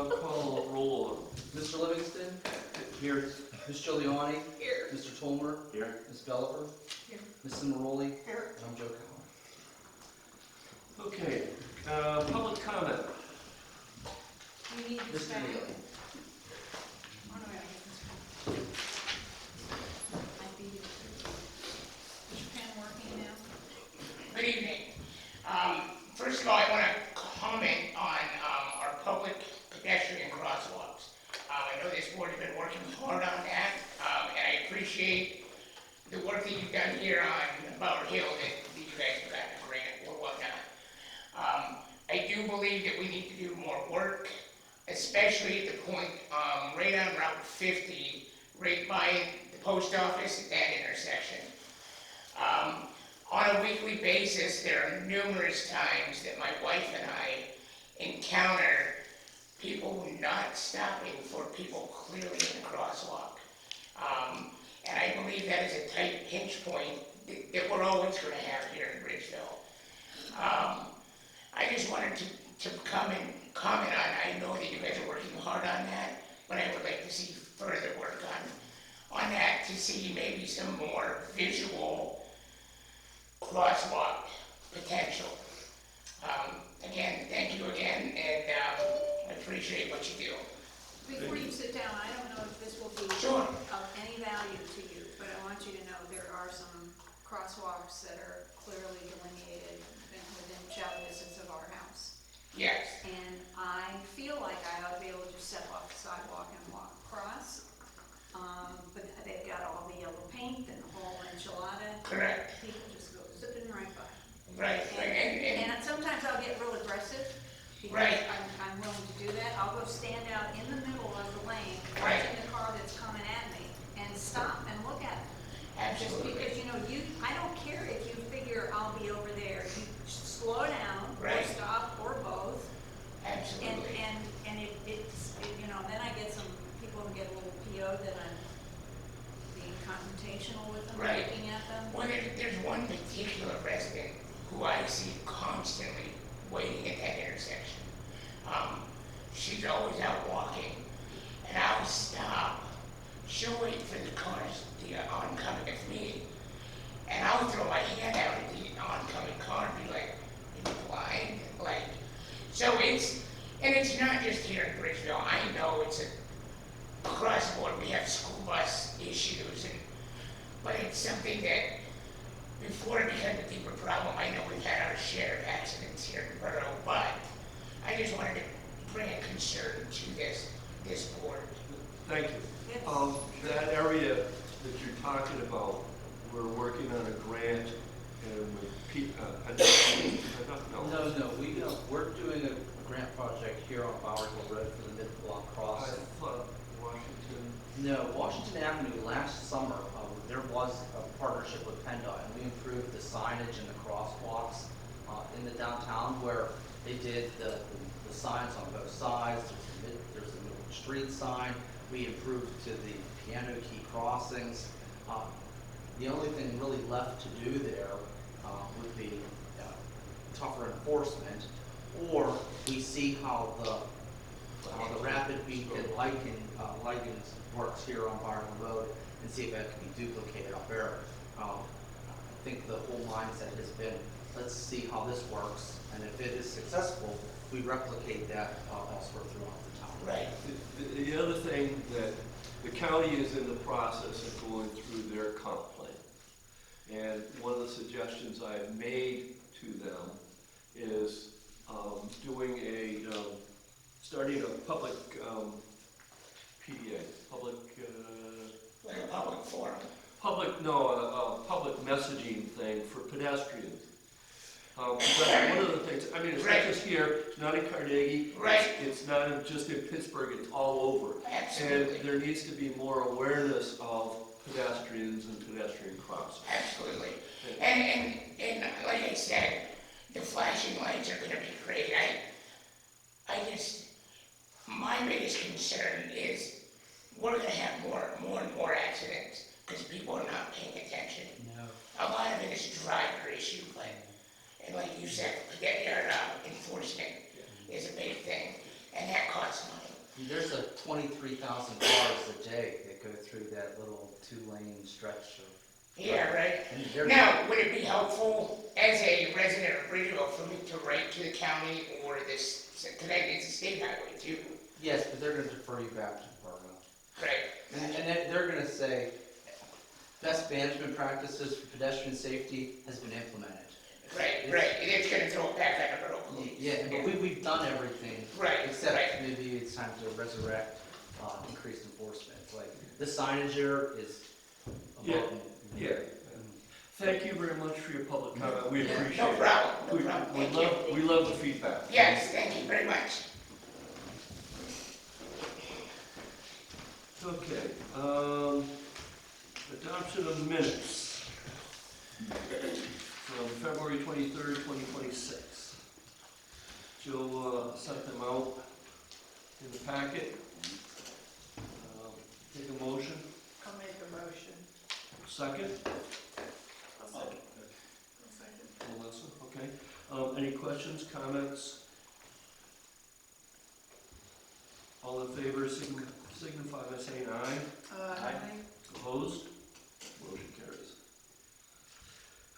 call a roll. Mr. Livingston? Here. Ms. Giuliani? Here. Mr. Tolmer? Here. Ms. Bellifer? Here. Ms. Maroli? Here. And I'm Joe Cowell. Okay, public comment. You need this Mr. back. Neely? Oh, no, I gotta get this one. I beat it. Is your pen working now? Good evening. First of all, I want to comment on our public pedestrian crosswalks. I know this board has been working hard on that, and I appreciate the work that you've done here on Bower Hill that you guys have gotten a grant or whatnot. I do believe that we need to do more work, especially at the point right on Route 50, right by the post office at that intersection. On a weekly basis, there are numerous times that my wife and I encounter people not stopping for people clearly in the crosswalk. And I believe that is a tight pinch point that we're always going to have here in Bridgeville. I just wanted to come and comment on, I know that you guys are working hard on that, but I would like to see further work on that to see maybe some more visual crosswalk potential. Again, thank you again, and I appreciate what you do. Before you sit down, I don't know if this will be Sure. of any value to you, but I want you to know there are some crosswalks that are clearly delineated within shouting distance of our house. Yes, And I feel like I ought to be able to just step off the sidewalk and walk across. But they've got all the yellow paint and the whole enchilada. correct. People just go zipping right by. Right, and And sometimes I'll get real aggressive, because Right. I'm willing to do that. I'll go stand out in the middle of the lane, Right. watching the car that's coming at me, and stop and look at it. Just absolutely. because, I don't care if you figure I'll be over there. You slow down, or Right. stop, or both. And, Absolutely. then I get some people who get a little PO'd that I'm being confrontational with them, Right. looking at them. Well, there's one particular resident who I see constantly waiting at that intersection. She's always out walking, and I'll stop. She'll wait for the cars, the oncoming of me, and I'll throw my hand out at the oncoming car and be like, "Are you blind?" It's not just here in Bridgeville. I know it's across the board. We have school bus issues, but it's something that before it became a deeper problem, I know we've had our share of accidents here in the borough, but I just wanted to bring a concern to this board. Thank you. Yes. That area that you're talking about, we're working on a grant and with No, we're doing a grant project here on Bower Hill Road for the mid-block I crossing. thought Washington. No, Washington Avenue last summer, there was a partnership with PennDOT, and we improved the signage and the crosswalks in the downtown where they did the signs on both sides. There's a middle street sign. We improved to the piano key crossings. The only thing really left to do there would be tougher enforcement, or we see how the rapid beacon lighting works here on Byron Road and see if that can be duplicated up there. I think the whole mindset has been, let's see how this works, and if it is successful, we replicate that elsewhere throughout the town. Right. The other thing that the county is in the process of going through their comp plan. And one of the suggestions I've made to them is starting a public PDA, Like a public forum. a public messaging thing for pedestrians. That's one of the things, it's not just here, it's not in Carnegie. Right. It's not just in Pittsburgh, it's all over. Absolutely. And there needs to be more awareness of pedestrians and pedestrian crossings. Absolutely. And like I said, the flashing lights are gonna be great. My biggest concern is we're gonna have more and more accidents because people are not paying attention. No. A lot of it is driver issue, and like you said, enforcement is a big thing, and that costs money. 3,000 cars a day that go through that little 2-lane stretch of. Yeah, right. And they're- Now, would it be helpful as a resident of Bridgeville for me to write to the county or this, because it's a state highway too, Yes, but they're gonna defer you back to Department. right? And they're gonna say, best management practices for pedestrian safety has been implemented. Right, and it's gonna throw it back on the road. Yeah, but we've done everything. Right, Except right. maybe it's time to resurrect increased enforcement. It's like, the signage here is Yeah, above and. yeah. Thank you very much for your public comment, we No appreciate it. problem, no problem, We thank you. we love the feedback. Yes, thank you very much. Okay, adoption of minutes from February 23rd, 2026. Joe sent them out in the packet. Take a motion, I'll make a motion. second, I'll second. I'll second. Melissa, okay. Any questions, comments? All in favor, signify by saying aye. Aye. Opposed? Motion carries.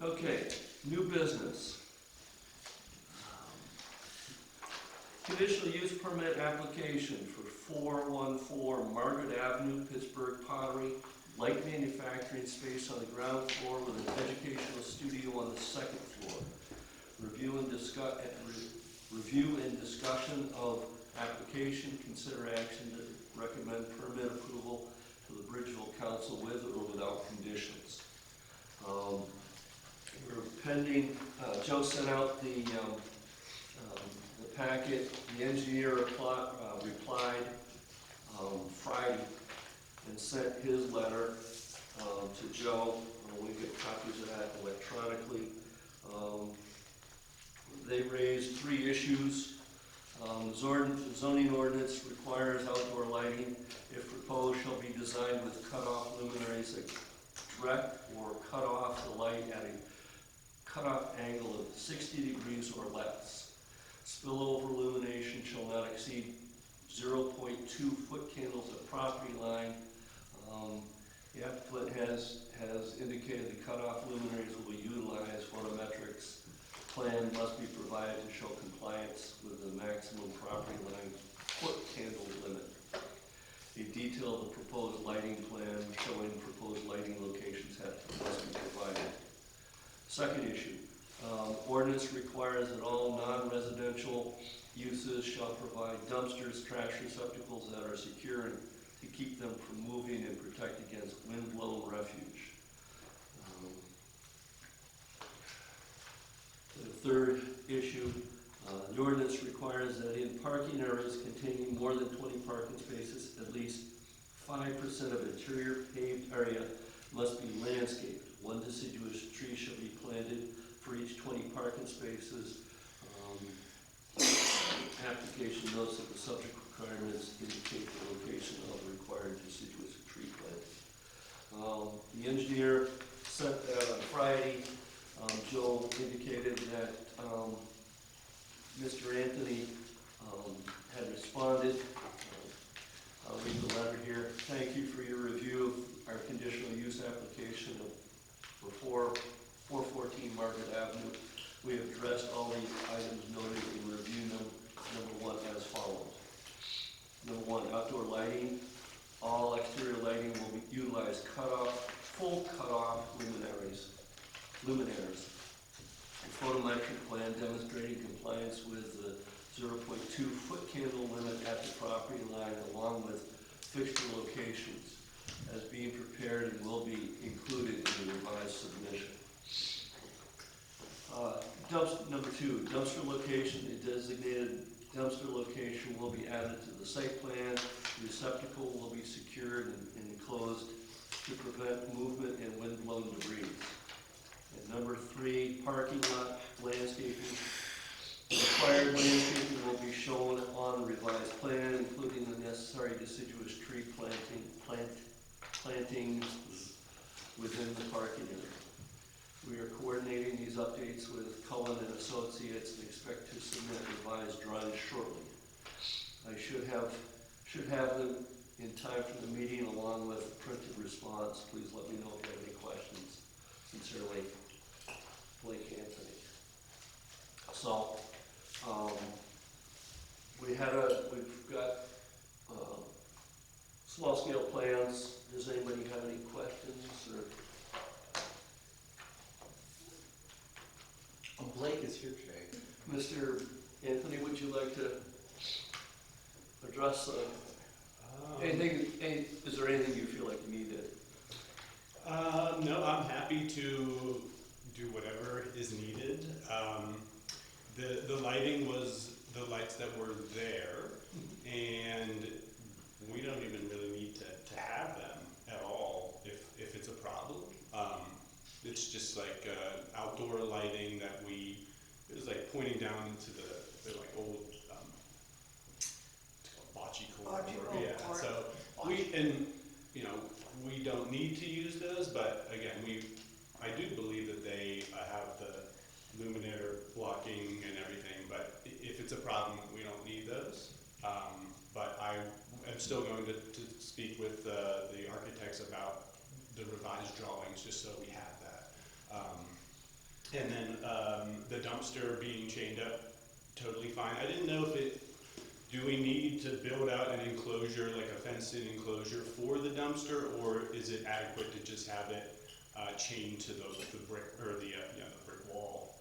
Okay, new business. Conditional use permit application for 414 Margaret Avenue, Pittsburgh Pottery, light manufacturing space on the ground floor with an educational studio on the second floor. Review and discussion of application, consider action to recommend permit approval to the Bridgeville Council with or without conditions. We're pending, Joe sent out the packet, the engineer replied Friday and sent his letter to Joe. We get copies of that electronically. They raised 3 issues. Zoning ordinance requires outdoor lighting, if proposed, shall be designed with cutoff luminaries that direct or cut off the light at a cutoff angle of 60 degrees or less. Spillover illumination shall not exceed 0.2 foot candles at property line. The applicant has indicated the cutoff luminaries will be utilized. Photometrics plan must be provided to show compliance with the maximum property line foot candle limit. A detail of the proposed lighting plan showing proposed lighting locations must be provided. Second issue, ordinance requires that all non-residential uses shall provide dumpsters, trash receptacles that are secure to keep them from moving and protect against wind-blown refuge. The third issue, the ordinance requires that in parking areas containing more than 20 parking spaces, at least 5% of interior paved area must be landscaped. 1 deciduous tree shall be planted for each 20 parking spaces. Application notes that the subject requirements indicate the location of the required deciduous tree plants. The engineer sent that on Friday. Joe indicated that Mr. Anthony had responded. I'll read the letter here. Thank you for your review of our conditional use application for 414 Margaret Avenue. We have addressed all the items noted in review number 1 as follows. Number 1, outdoor lighting. All exterior lighting will be utilize full cutoff luminaires. A photometric plan demonstrating compliance with the 0.2 foot candle limit at the property line along with fixture locations as being prepared and will be included in the revised submission. Number 2, dumpster location. A designated dumpster location will be added to the site plan. The receptacle will be secured and enclosed to prevent movement and wind-blown debris. And number 3, parking lot landscaping. Required landscaping will be shown on the revised plan, including the necessary deciduous tree plantings within the parking area. We are coordinating these updates with Cullen and Associates and expect to submit revised drawings shortly. I should have them in time for the meeting, along with a printed response. Please let me know if you have any questions. Sincerely, Blake Anthony. So, we've got small scale plans. Does anybody have any questions or? Blake is here today. Mr. Anthony, would you like to address is there anything you feel like you needed? No, I'm happy to do whatever is needed. The lighting was the lights that were there, and we don't even really need to have them at all if it's a problem. It's just like outdoor lighting that it was like pointing down into the like old, it's called bocce court. Bocce Yeah, court. so we don't need to use those, but again, I do believe that they have the luminaire blocking and everything, but if it's a problem, we don't need those. But I am still going to speak with the architects about the revised drawings, just so we have that. And then the dumpster being chained up, totally fine. I didn't know do we need to build out an enclosure, like a fenced-in enclosure for the dumpster, or is it adequate to just have it chained to the brick, or the brick wall?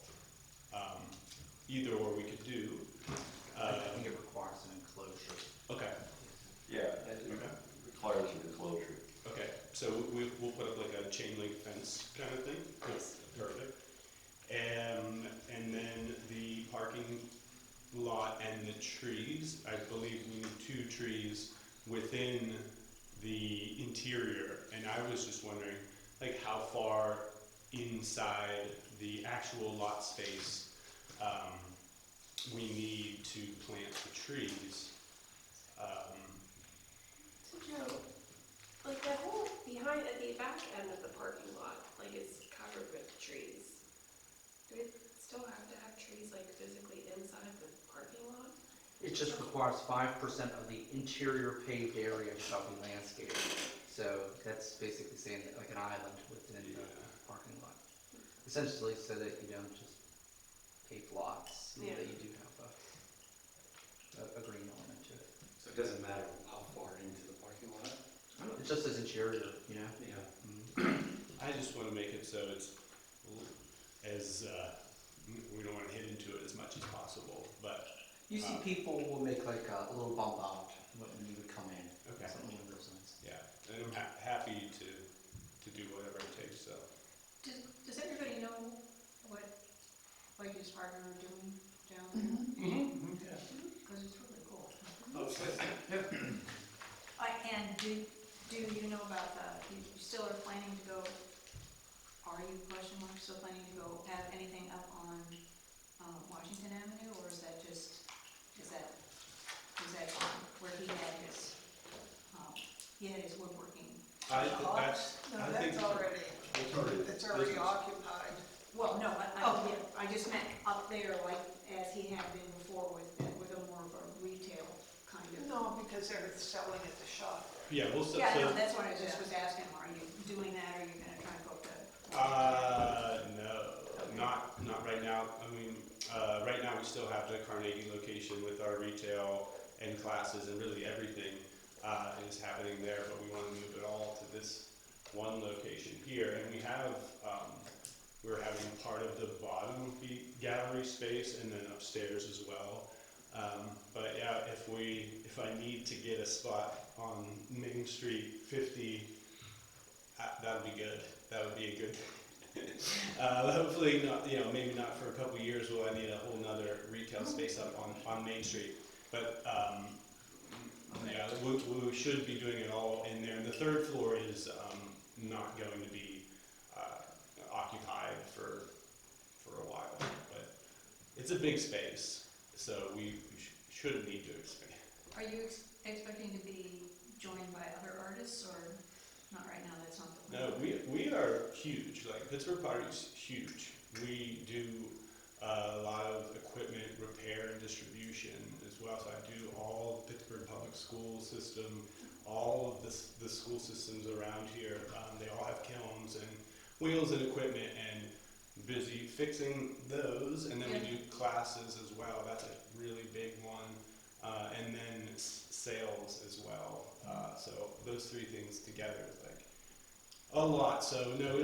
Either or we could do. I think it requires an enclosure. Okay. Yeah, I think it requires an enclosure. Okay, so we'll put up like a chain link fence kind of thing? Yes. Perfect. And then the parking lot and the trees, I believe we need 2 trees within the interior. And I was just wondering, like, how far inside the actual lot space we need to plant the trees. So Joe, like that whole behind at the back end of the parking lot, like it's covered with trees. Do we still have to have trees like physically inside the parking lot? It just requires 5% of the interior paved area shall be landscaped. So that's basically saying that like an island within the parking lot. Essentially so that you don't just pave lots, Yeah. that you do have a green element to it. So it doesn't matter how far into the parking lot? It just says interior, you know? Yeah. I just want to make it so it's as, we don't want to hit into it as much as possible, but. You see people will make like a little bump out when you would come in. Okay. Something along those lines. Yeah, and I'm happy to do whatever it takes, so. Does everybody know what His partner are doing down there? Because it's really cool. And do you know about you still are planning to go, are you, still planning to go have anything up on Washington Avenue, or is that where he had his woodworking? No, I think that's already occupied. Well, no, I just meant up there, like, as he had been before with a more of a retail kind of. No, because they're selling at the shop there. Yeah, we'll so. Yeah, no, that's what I just was asking, are you doing that, or are you gonna try and go to? No, not right now. I mean, right now we still have the Carnegie location with our retail and classes, and really everything is happening there, but we want to move it all to this one location here. And we have, we're having part of the bottom be gallery space and then upstairs as well. But yeah, if I need to get a spot on Main Street 50, that would be good. That would be a good. Hopefully not, maybe not for a couple of years will I need a whole nother retail space up on Main Street. But yeah, we should be doing it all in there. And the third floor is not going to be occupied for a while, but it's a big space, so we shouldn't need to expand. Are you expecting to be joined by other artists, or not right now, that's not the plan? No, we are huge. Like Pittsburgh Pottery is huge. We do a lot of equipment repair and distribution as well. So I do all the Pittsburgh public school system, all of the school systems around here, they all have kilns and wheels and equipment, and busy fixing those. And then we do classes as well. That's a really big one. And then sales as well. So those three things together is like a lot. So no, we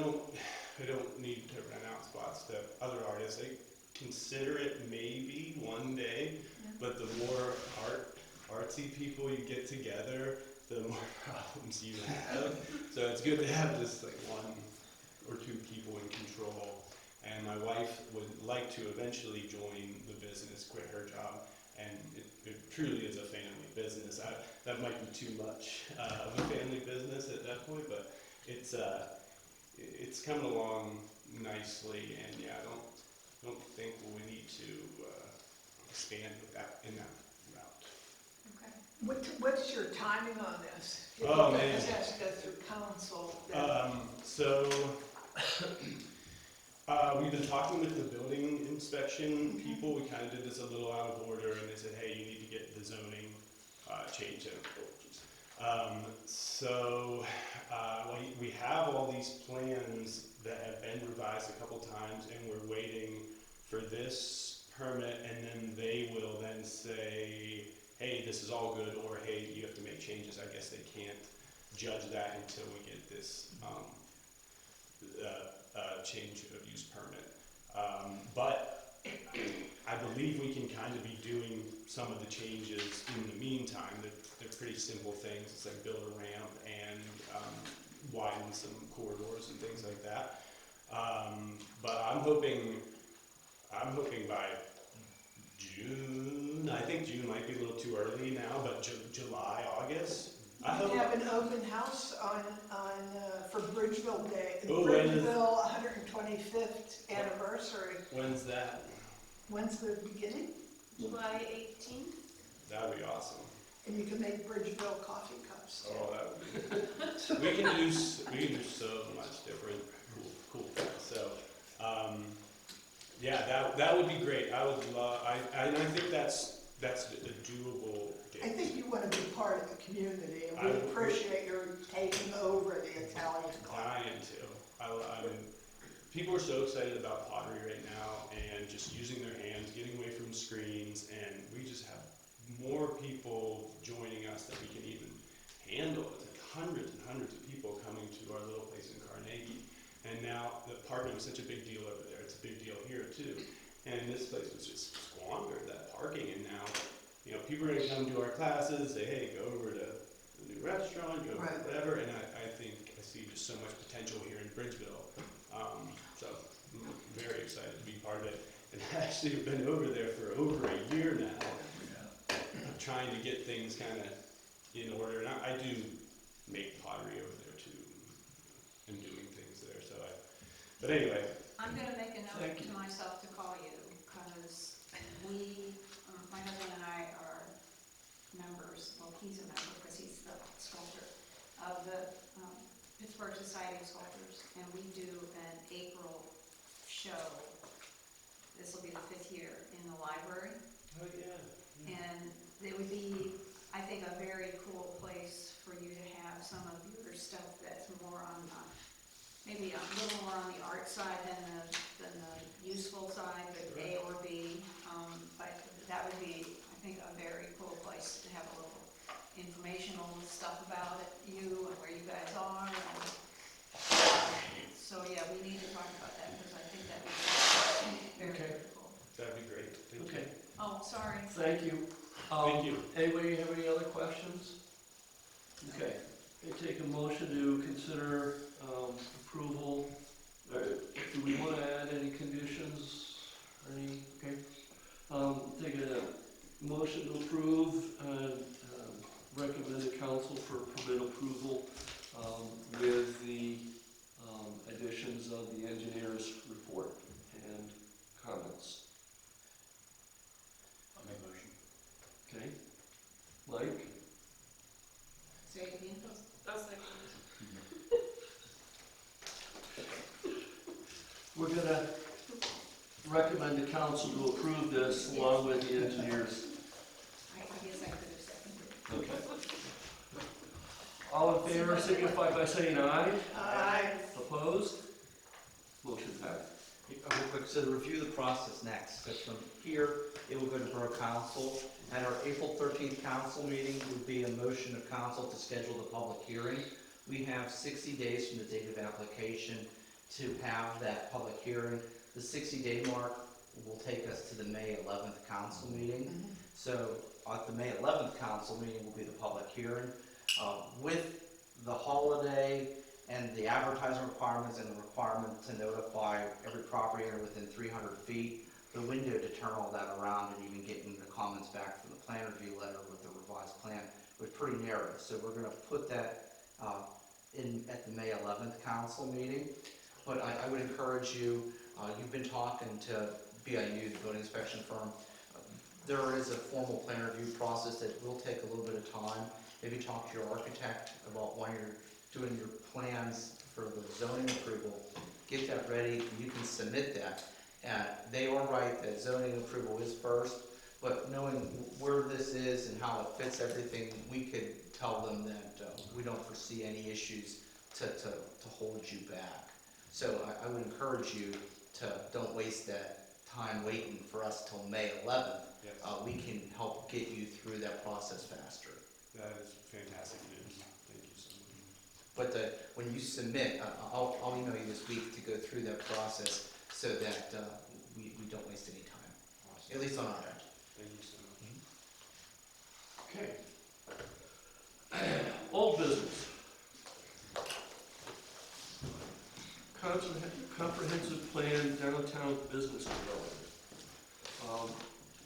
don't need to rent out spots to other artists. They consider it maybe one day, but the more artsy people you get together, the more problems you have. So it's good to have just like one or two people in control. And my wife would like to eventually join the business, quit her job, and it truly is a family business. That might be too much of a family business at that point, but it's coming along nicely, and yeah, I don't think we need to expand with that in that route. Okay. What's your timing on this? Oh, man. This has to go through council. So we've been talking with the building inspection people. We kind of did this a little out of order, and they said, hey, you need to get the zoning changed. So we have all these plans that have been revised a couple times, and we're waiting for this permit, and then they will then say, hey, this is all good, or hey, you have to make changes. I guess they can't judge that until we get this change of use permit. But I believe we can kind of be doing some of the changes in the meantime. They're pretty simple things. It's like build a ramp and widen some corridors and things like that. But I'm hoping by June. I think June might be a little too early now, but July, August. I We hope. have an open house for Bridgeville Day, the Oh, when is- Bridgeville 125th anniversary. When's that? When's the beginning? July 18th? That would be awesome. And you can make Bridgeville coffee cups. Oh, that would be good. we can do so much different cool things. So, yeah, that would be great. I would love. I think that's a doable date. I think you want to be part of the community, and I we would- appreciate your taking over the Italian club. Dying to. I mean, people are so excited about pottery right now and just using their hands, getting away from screens, and we just have more people joining us than we can even handle. It's like hundreds and hundreds of people coming to our little place in Carnegie. And now the parking is such a big deal over there. It's a big deal here too. And this place was just squandered, that parking, and now, people are gonna come to our classes, say, hey, go over to the new restaurant, go over to Right. whatever, and I think I see just so much potential here in Bridgeville. So I'm very excited to be part of it. And actually, we've been over there for over a year now, trying to get things kind of in order. And I do make pottery over there too, and doing things there. But anyway, I'm gonna make a note Thank you. to myself to call you, because my husband and I are members, well, he's a member, because he's the sculptor of the Pittsburgh Society of Sculptors, and we do an April show. This will be the 5th year in the library, oh yeah. and it would be, I think, a very cool place for you to have some of your stuff that's more on maybe a little more on the art side than the useful side, but A or B. But that would be, I think, a very cool place to have a little informational stuff about it, you and where you guys are. And so yeah, we need to talk about that, because I think that would be very, Okay. very cool. That'd be great. Thank Okay, Oh, sorry. thank you. Thank you. Anybody have any other questions? Okay, I take a motion to consider approval. Do we want to add any conditions or any, okay? Take a motion to approve and recommend the council for permit approval with the additions of the engineer's report and comments. I'll make a motion. Okay? Mike? Say it again. I'll second. We're gonna recommend the council to approve this along with the engineers. I guess I could have seconded. Okay. All in favor signify by saying aye. Aye. Opposed? Motion passed. Real quick, so to review the process next, so from here, it will go to Borough Council. At our April 13th council meeting would be a motion of council to schedule the public hearing. We have 60 days from the date of application to have that public hearing. The 60-day mark will take us to the May 11th council meeting. So at the May 11th council meeting will be the public hearing. With the holiday and the advertising requirements and the requirement to notify every property owner within 300 feet, the window to turn all that around and even getting the comments back from the plan review letter with the revised plan was pretty narrow. So we're going to put that in at the May 11th council meeting. But I would encourage you, you've been talking to BIU, the building inspection firm. There is a formal plan review process that will take a little bit of time. If you talk to your architect about when you're doing your plans for the zoning approval, get that ready, you can submit that. They are right that zoning approval is first, but knowing where this is and how it fits everything, we could tell them that we don't foresee any issues to hold you back. So I would encourage you to don't waste that time waiting for us till May 11th. Yes. We can help get you through that process faster. That is fantastic news. Thank you so much. But when you submit, I'll email you this week to go through that process so that we don't waste any time, at least on our end. Thank you so much. Okay. Old business. Comprehensive plan downtown business development.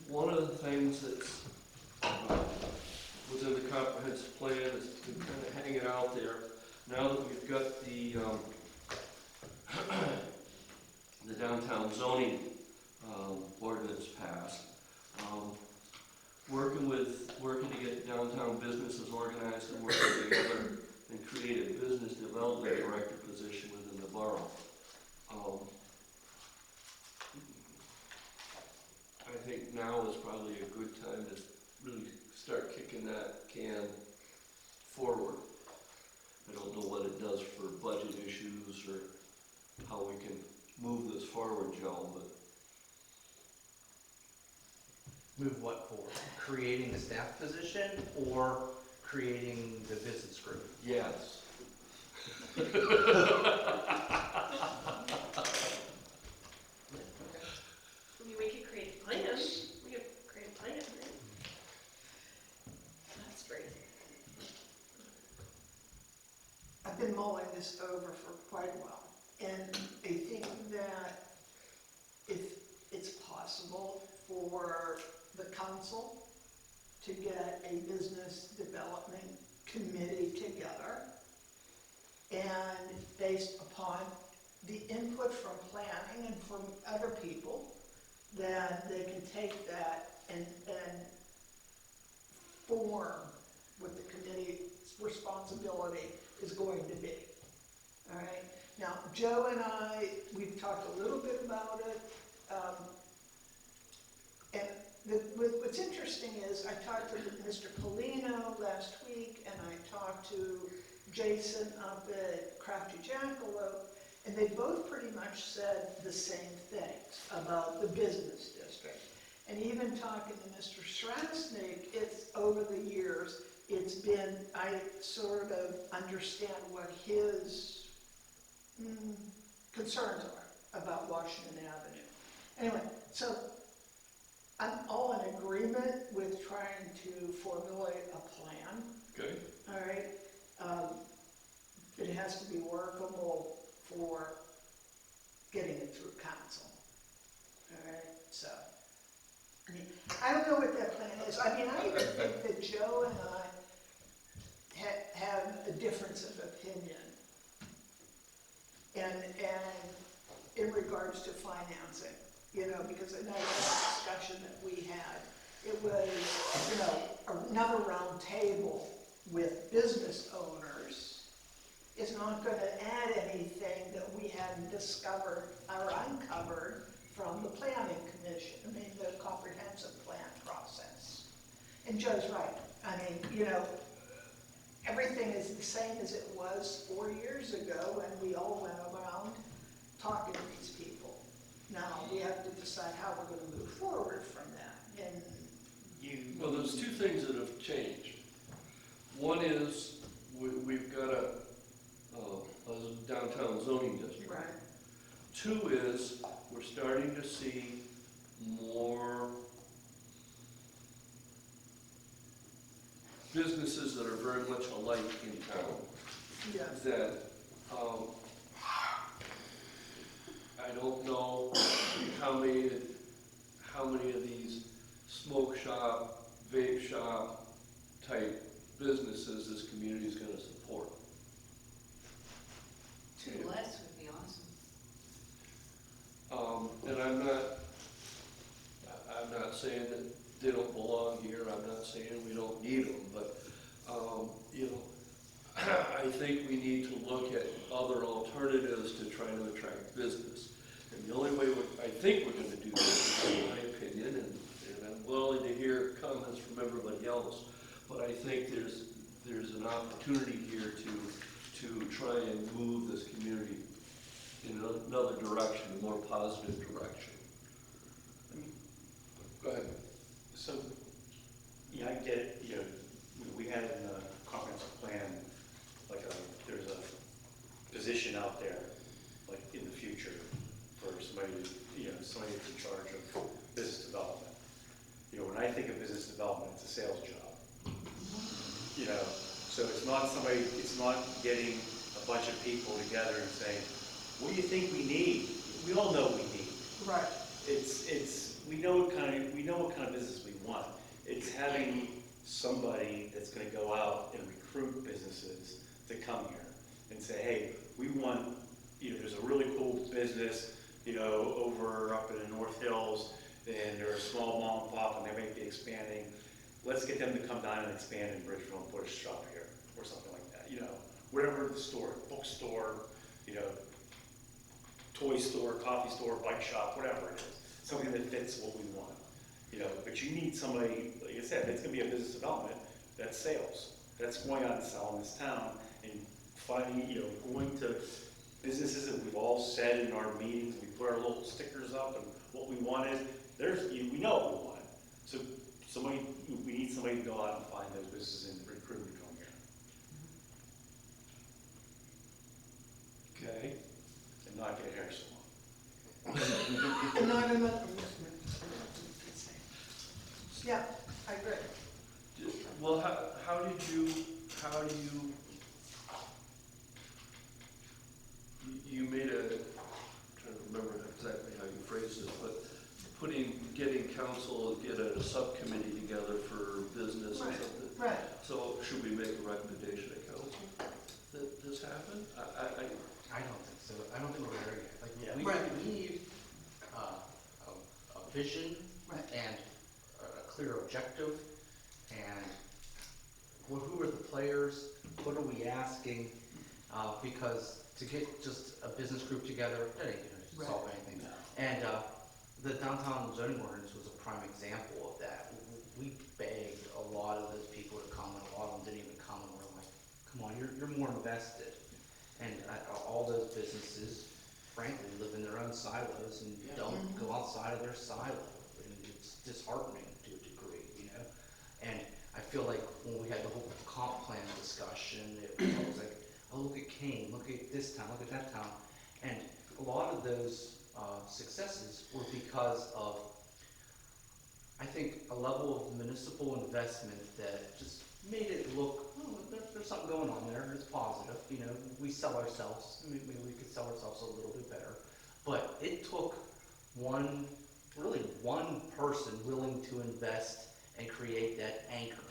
One of the things that's within the comprehensive plan is been kind of hanging out there. Now that we've got the downtown zoning ordinance passed, working to get downtown businesses organized and working together and create a business development director position within the borough. I think now is probably a good time to really start kicking that can forward. I don't know what it does for budget issues or how we can move this forward, Joe, but Move what forward? Creating a staff position or creating the business group? yes. I mean, we could create a plan, we could create a plan, right? That's great. I've been mulling this over for quite a while, and I think that if it's possible for the council to get a business development committee together, and based upon the input from planning and from other people, then they can take that and form what the committee's responsibility is going to be. All right? Now, Joe and I, we've talked a little bit about it. What's interesting is I talked to Mr. Polino last week, and I talked to Jason up at Crafty Jackalope, and they both pretty much said the same things about the business district. And even talking to Mr. Shrasnik, it's over the years, it's been, I sort of understand what his concerns are about Washington Avenue. Anyway, so I'm all in agreement with trying to formulate a plan, Okay. all right? It has to be workable for getting it through council, all right? So, I mean, I don't know what that plan is. I mean, I even think that Joe and I have a difference of opinion. And in regards to financing, because I know that discussion that we had, it was, another round table with business owners is not going to add anything that we hadn't discovered or uncovered from the planning commission, the comprehensive plan process. And Joe's right. I mean, everything is the same as it was 4 years ago, and we all went around talking to these people. Now, we have to decide how we're gonna move forward from that, and Well, there's two things that have changed. One is, we've got a downtown zoning district. right, Two is, we're starting to see more businesses that are very much alike in town. yeah, That, I don't know how many of these smoke shop, vape shop type businesses this community is gonna support. Two less would be awesome. And I'm not saying that they don't belong here, I'm not saying we don't need them, but, you know, I think we need to look at other alternatives to try to attract business. And the only way I think we're gonna do this, in my opinion, and I'm willing to hear comments from everybody else, but I think there's an opportunity here to try and move this community in another direction, a more positive direction. Go ahead. So, yeah, I get it, you know, we had in the comprehensive plan, like there's a position out there, like in the future, for somebody, somebody that's in charge of business development. You know, when I think of business development, it's a sales job. You know, so it's not getting a bunch of people together and saying, what do you think we need? We all know what we need. right. We know what kind of business we want. It's having somebody that's gonna go out and recruit businesses to come here and say, hey, we want, there's a really cool business, over up in the North Hills, and they're a small mom and pop, and they may be expanding. Let's get them to come down and expand in Bridgeville and put a shop here, or something like that, whatever the store, bookstore, toy store, coffee store, bike shop, whatever it is, something that fits what we want, but you need somebody, like I said, it's gonna be a business development, that's sales, that's going out and selling this town, and finding, going to businesses that we've all said in our meetings, we put our little stickers up and what we wanted, we know what we want, so we need somebody to go out and find those businesses and recruit them to come here, Okay. and not get a hair salon. And not enough. Yeah, I agree. Well, how do you made I'm trying to remember exactly how you phrased it, but getting council, get a subcommittee together for business or Right. something. Right. So should we make a recommendation to council that this happen? I don't think so. I don't think we're there yet. Like, Yeah. we need a vision Right. and a clear objective, and who are the players? What are we asking? Because to get just a business group together, that ain't gonna solve anything. And the downtown zoning ordinance was a prime example of that. We begged a lot of those people to come, and a lot of them didn't even come, and we're like, come on, you're more invested. And all those businesses, frankly, live in their own silos and don't go outside of their silo. And it's disheartening to a degree, And I feel like when we had the whole comp plan discussion, it was like, oh, look at Kane, look at this town, look at that town. And a lot of those successes were because of, I think, a level of municipal investment that just made it look, oh, there's something going on there, it's positive, we sell ourselves, maybe we could sell ourselves a little bit better. But it took one person willing to invest and create that anchor.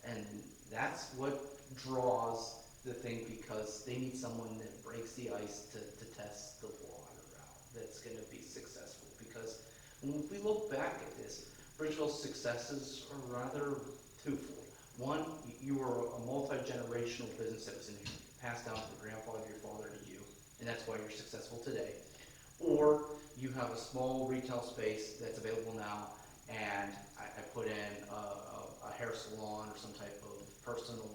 And that's what draws the thing, because they need someone that breaks the ice to test the water out that's gonna be successful. Because when we look back at this, Bridgeville's successes are rather twofold. One, you were a multi-generational business that was passed down from your grandfather, your father to you, and that's why you're successful today. Or you have a small retail space that's available now, and I put in a hair salon or some type of personal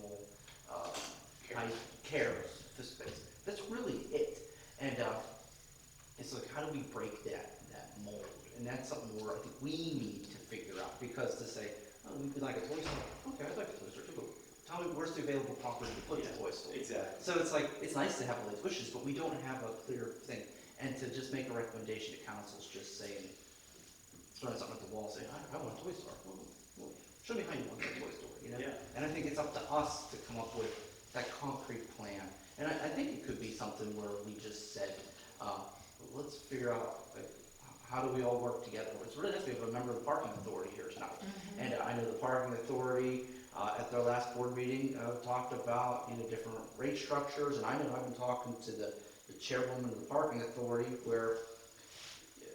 care for space. That's really it. And it's like, how do we break that mold? And that's something where I think we need to figure out, because to say, oh, we'd like a toy store. Okay, I'd like a toy store too, but tell me where's the available property to put the toy store? Exactly. So it's like, it's nice to have all these wishes, but we don't have a clear thing. And to just make a recommendation to council's just saying, throwing something at the wall, saying, I want a toy store. Well, show me how you want that toy store, you know? Yeah. And I think it's up to us to come up with that concrete plan. And I think it could be something where we just said, let's figure out, like, how do we all work together? It's really nice to have a member of the parking authority here tonight. And I know the parking authority, at their last board meeting, talked about, different rate structures. And I know I've been talking to the chairwoman of the parking authority, where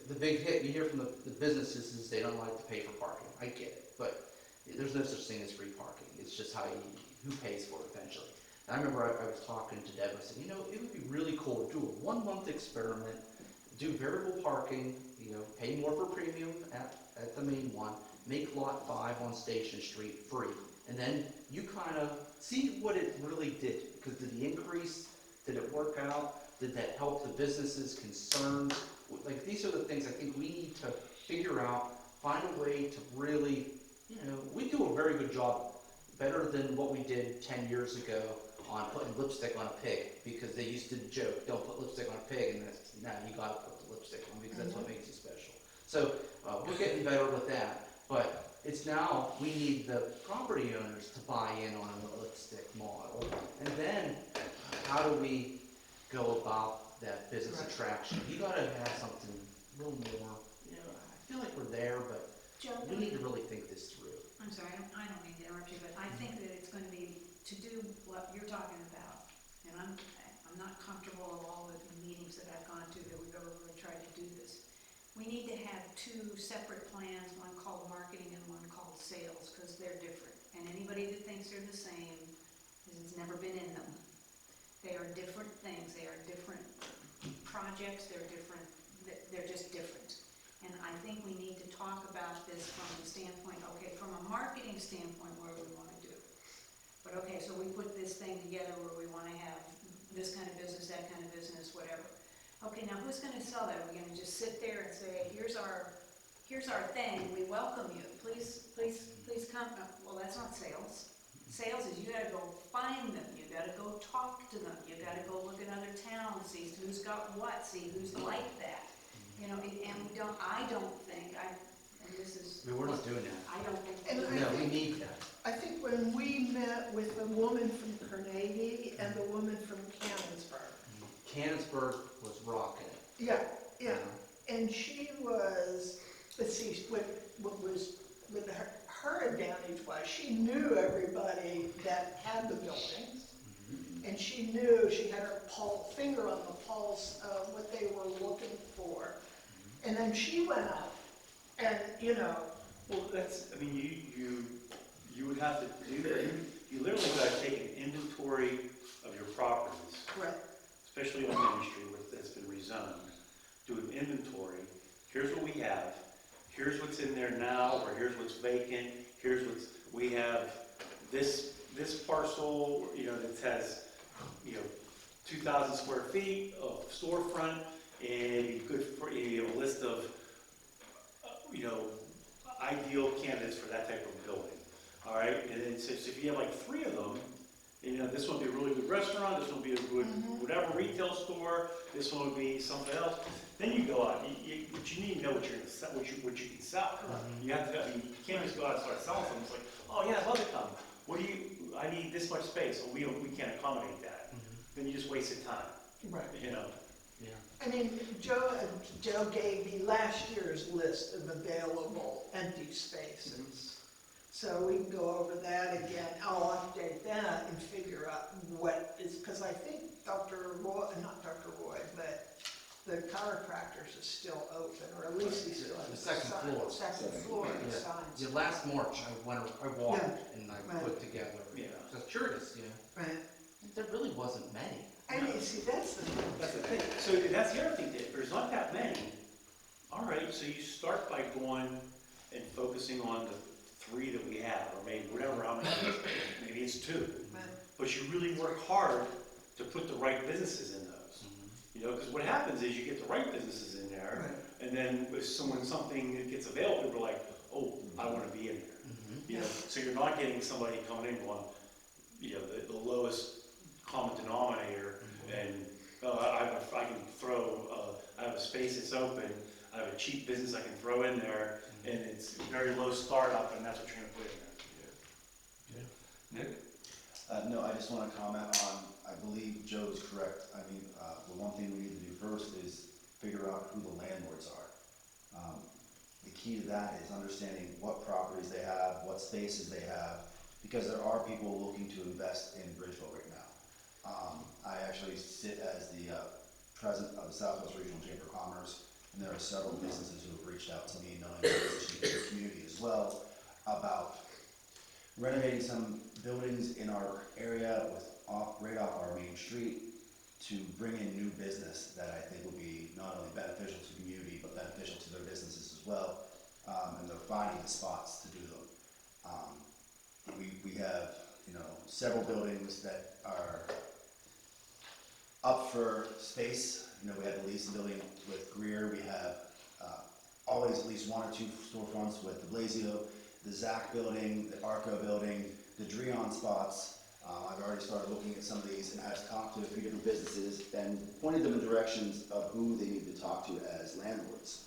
the big hit you hear from the businesses is they don't like to pay for parking. I get it, but there's no such thing as free parking. It's just who pays for it eventually. And I remember I was talking to Deb, I said, it would be really cool to do a 1-month experiment, do variable parking, pay more for premium at the main one, make lot 5 on Station Street free, and then you kind of see what it really did. Because did the increase, did it work out? Did that help the businesses' concerns? Like, these are the things I think we need to figure out, find a way to really, we do a very good job, better than what we did 10 years ago on putting lipstick on a pig, because they used to joke, don't put lipstick on a pig, and that's, now you gotta put the lipstick on, because that's what makes it special. So, we're getting better with that, but it's now, we need the property owners to buy in on a lipstick model, and then, how do we go about that business attraction? You gotta have something a little more, I feel like we're there, but Joe, we need to really think this through. I'm sorry, I don't mean to interrupt you, but I think that it's going to be to do what you're talking about. And I'm not comfortable at all with the meetings that I've gone to that we've ever really tried to do this. We need to have 2 separate plans, one called marketing and one called sales, because they're different. And anybody that thinks they're the same has never been in them. They are different things. They are different projects. They're different. They're just different. And I think we need to talk about this from the standpoint, okay, from a marketing standpoint, what do we want to do? But okay, so we put this thing together where we want to have this kind of business, that kind of business, whatever. Okay, now who's going to sell that? Are we going to just sit there and say, here's our thing, we welcome you, please come? Well, that's not sales. Sales is you got to go find them, you got to go talk to them, you got to go look at other towns, see who's got what, see who's like that. And I don't think, and this is. We're not doing that. I don't think. And No, we need that. I think when we met with the woman from Carnegie and the woman from Canonsburg. Canonsburg was rocking it. Yeah, and she was, let's see, what was with her advantage was she knew everybody that had the buildings, and she knew, she had her finger on the pulse of what they were looking for. And then she went out and, Well, you would have to do, you literally got to take an inventory of your properties, right, especially on Main Street where it's been rezoned. Do an inventory. Here's what we have. Here's what's in there now, or here's what's vacant. Here's we have this parcel, that has, 2,000 square feet of storefront, and good for a list of, ideal candidates for that type of building. All right, and then so if you have like 3 of them, this one would be a really good restaurant, this one would be a good whatever retail store, this one would be something else. Then you go out. What you need to know what you're going to sell, what you can sell. You have to. You can't just go out and start selling something. It's like, oh yeah, I'd love to come. I need this much space. Well, we can't accommodate that. Then you just wasted time. right. Yeah. I mean, Joe gave me last year's list of available empty spaces. So we can go over that again. I'll update that and figure out what is, because I think not Dr. Roy, but the chiropractor's is still open, or at least he's still The has second floor. Second floor, Yeah. signs. Yeah, last March, I walked and I Right. put together. Yeah. I was curious, Right. There really wasn't many. I mean, see, that's the thing. That's the thing. So that's the other thing, Dave. There's not that many. All right, so you start by going and focusing on the 3 that we have, or maybe whatever, how many, maybe it's 2. Right. but you really work hard to put the right businesses in those. You know, because what happens is you get the right businesses in there, and then if something gets available, people are like, oh, I want to be in there. You know, so you're not getting somebody coming in going, you know, the lowest common denominator, and I can throw, I have a space that's open, I have a cheap business I can throw in there, and it's very low startup, and that's what you're gonna put in there. Nick? No, I just want to comment on, I believe Joe is correct. I mean, the one thing we need to do first is figure out who the landlords are. The key to that is understanding what properties they have, what spaces they have, because there are people looking to invest in Bridgeville right now. I actually sit as the president of the Southwest Regional Chamber of Commerce, and there are several businesses who have reached out to me, knowing the position in the community as well, about renovating some buildings in our area right off our main street to bring in new business that I think will be not only beneficial to the community, but beneficial to their businesses as well. And they're finding the spots to do them. We have, you know, several buildings that are up for space. You know, we have the Leeson building with Greer. We have always at least one or two storefronts with the Blasio, the Zach building, the Arco building, the Dreon spots. I've already started looking at some of these and I've talked to a few different businesses and pointed them in directions of who they need to talk to as landlords.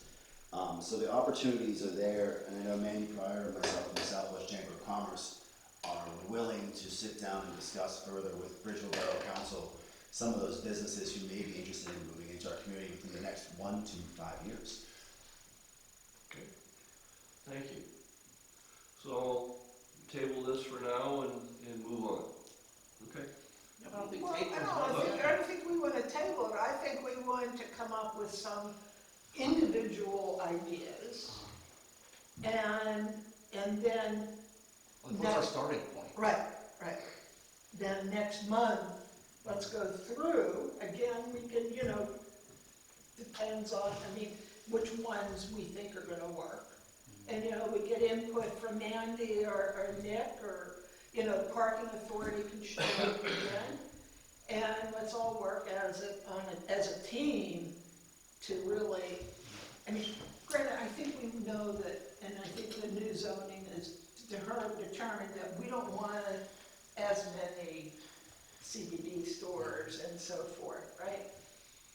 So the opportunities are there, and I know Manny Pryor and myself from the Southwest Chamber of Commerce are willing to sit down and discuss further with Bridgeville Borough Council some of those businesses who may be interested in moving into our community within the next 1 to 5 years. Okay, thank you. So I'll table this for now and move on. Okay? I don't think Well, taking I don't think we want to table it. I think we want to come up with some individual ideas. And then, what's our starting point? right. Then next month, let's go through. Again, we can, you know, depends on, I mean, which ones we think are gonna work. And, you know, we get input from Mandy or Nick or, you know, the parking authority can show up again. And let's all work as a team to really, I mean, granted, I think we know that, and I think the new zoning is determined that we don't want as many CBD stores and so forth, right?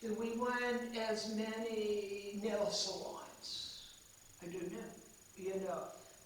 Do we want as many nail salons? I don't know, you know,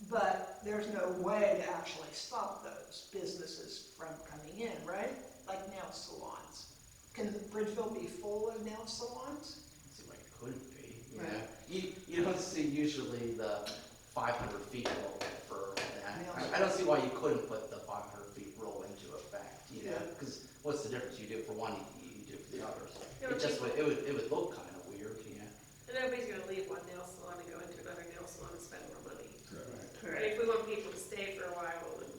but there's no way to actually stop those businesses from coming in, right? Like nail salons. Can Bridgeville be full of nail salons? Seems like it could be, yeah. Right. You don't see usually the 500 feet rule for that. Yeah. I don't see why you couldn't put the 500 feet rule into effect, you know, Yeah. because what's the difference? You do it for one, you do it for the others. Yeah, It just would, it would look kind of weird, yeah. And nobody's gonna leave one nail salon and go into another nail salon and spend more money. Correct. And if we want people to stay for a while and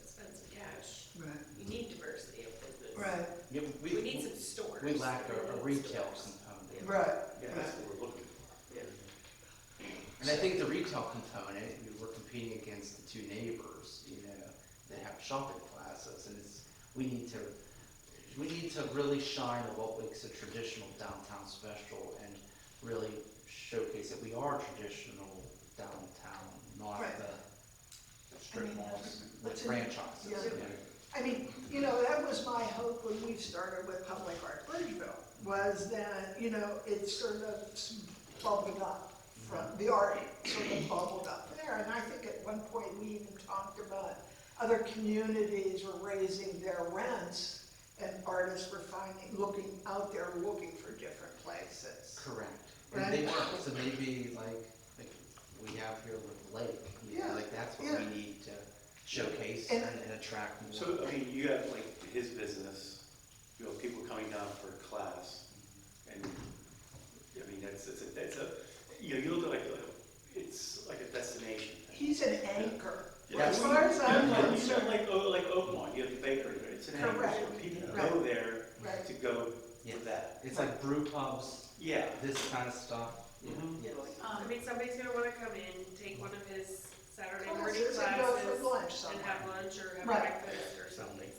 spend some cash, Right. you need diversity of business. Right, Yeah, We need some stores. We lack a We need retail stores. component. right. Yeah, that's what we're looking for. And I think the retail component, we're competing against the two neighbors, you know, that have shopping plazas, and we need to really shine on what makes a traditional downtown special and really showcase that we are traditional downtown, not Right. the strip I mean, malls with that's- franchises, yeah. you know. I mean, you know, that was my hope when we started with Public Art Bridgeville, was that, you know, it sort of bubbled up from, the art sort of bubbled up there. And I think at one point we even talked about other communities were raising their rents and artists were looking out there looking for different places. Correct. Right. And they were, so maybe like we have here with Lake, you know, Yeah, like that's what yeah. we need to showcase And- and attract more. So, I mean, you have like his business, you know, people coming down for a class, and, I mean, that's a, you know, you look at it's like a destination. He's an anchor. Yeah. As far as I'm Yeah, you concerned. said like Oakmont, you have the bakery, right? It's an anchor, Correct. so people Right. go there Right. to go Yeah. for that. It's like brew pubs, Yeah. this kind of stuff. Mhm. Yes. I mean, somebody's gonna wanna come in, take one of his Saturday morning Classes and go for classes lunch and somewhere. have lunch or have Right. breakfast or something.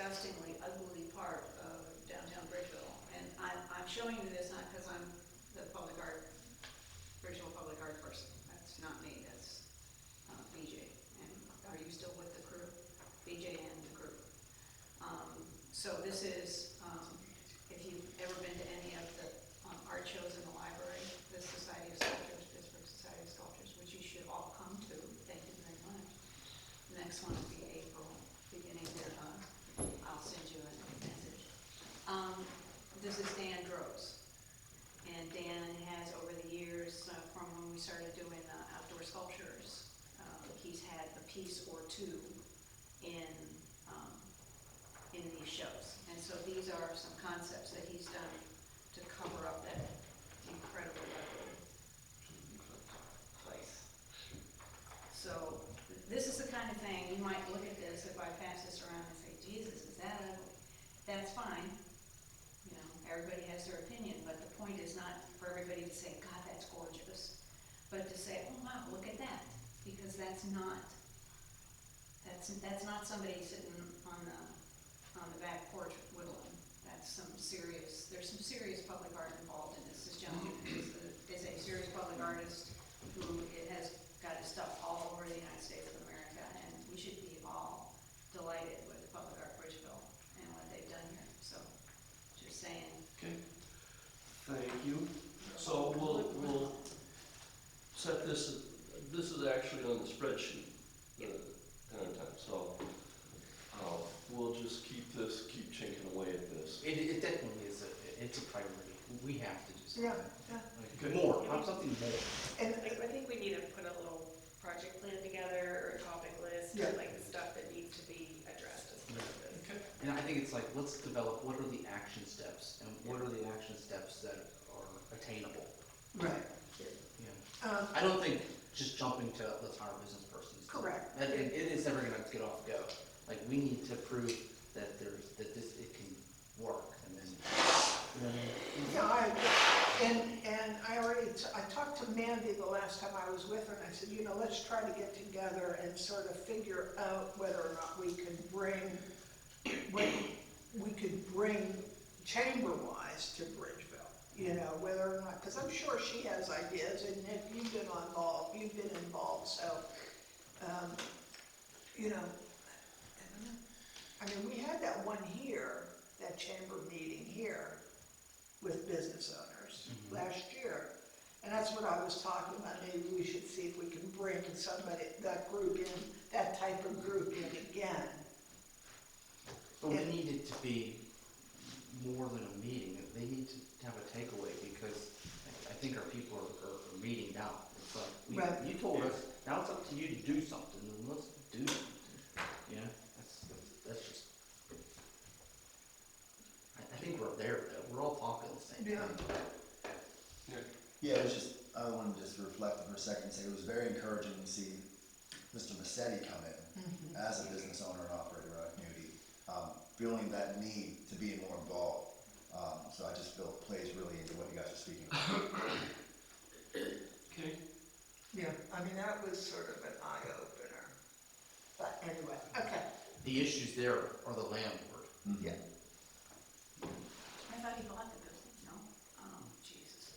disgustingly ugly part of downtown Bridgeville. And I'm showing you this not because I'm the Bridgeville public art person. That's not me, that's BJ. And are you still with the crew? BJ and the crew. So this is, if you've ever been to any of the art shows in the library, the Society of Sculptors, Pittsburgh Society of Sculptors, which you should all come to. Thank you very much. The next one will be April, beginning there. I'll send you a message. This is Dan Droz. And Dan has, over the years, from when we started doing outdoor sculptures, he's had a piece or two in these shows. And so these are some concepts that he's done to cover up that incredibly ugly place. So this is the kind of thing, you might look at this, if I pass this around and say, Jesus, is that ugly? That's fine. You know, everybody has their opinion, but the point is not for everybody to say, God, that's gorgeous, but to say, oh wow, look at that, because that's not somebody sitting on the back porch whittling. That's there's some serious public art involved in this. This gentleman is a serious public artist who has got his stuff all over the United States of America, and we should be all delighted with Public Art Bridgeville and what they've done here. So, just saying. Okay, thank you. So we'll set this is actually on the spreadsheet, the time, so we'll just keep chinking away at this. It definitely is, it's a priority. We have to do something. Yeah, Like, more, not something more. and, I think we need to put a little project plan together, or a topic list, Yeah. or like the stuff that needs to be addressed as part of this. Okay. And I think it's like, let's develop, what are the action steps, and what are the action steps that are attainable? right. You know, Um, I don't think just jumping to let's hire a business person. Correct. And it is never gonna get off go. Like, we need to prove that it can work, and then, you know what I mean? Yeah, I agree. And I talked to Mandy the last time I was with her, and I said, let's try to get together and sort of figure out whether or not we could bring chamber-wise to Bridgeville, whether or not, because I'm sure she has ideas, and Nick, you've been involved, so, I mean, we had that one here, that chamber meeting here with business owners last year. And that's what I was talking about, maybe we should see if we can bring that type of group in again. But we need it to be more than a meeting. They need to have a takeaway, because I think our people are meeting out. It's like, Right. you told us, now it's up to you to do something, and let's do something. That's just, I think we're there, though. We're all talking the same Yeah. thing. Yeah, it was just, I wanted to just reflect for a second and say it was very encouraging to see Mr. Massetti come in as a business owner and operator in our community, feeling that need to be more involved. So I just feel it plays really into what you guys are speaking about. Okay. Yeah, I mean, that was sort of an eye-opener. But anyway, okay. The issues there are the landlord. Yeah. I thought he bought the building, no? Oh, Jesus,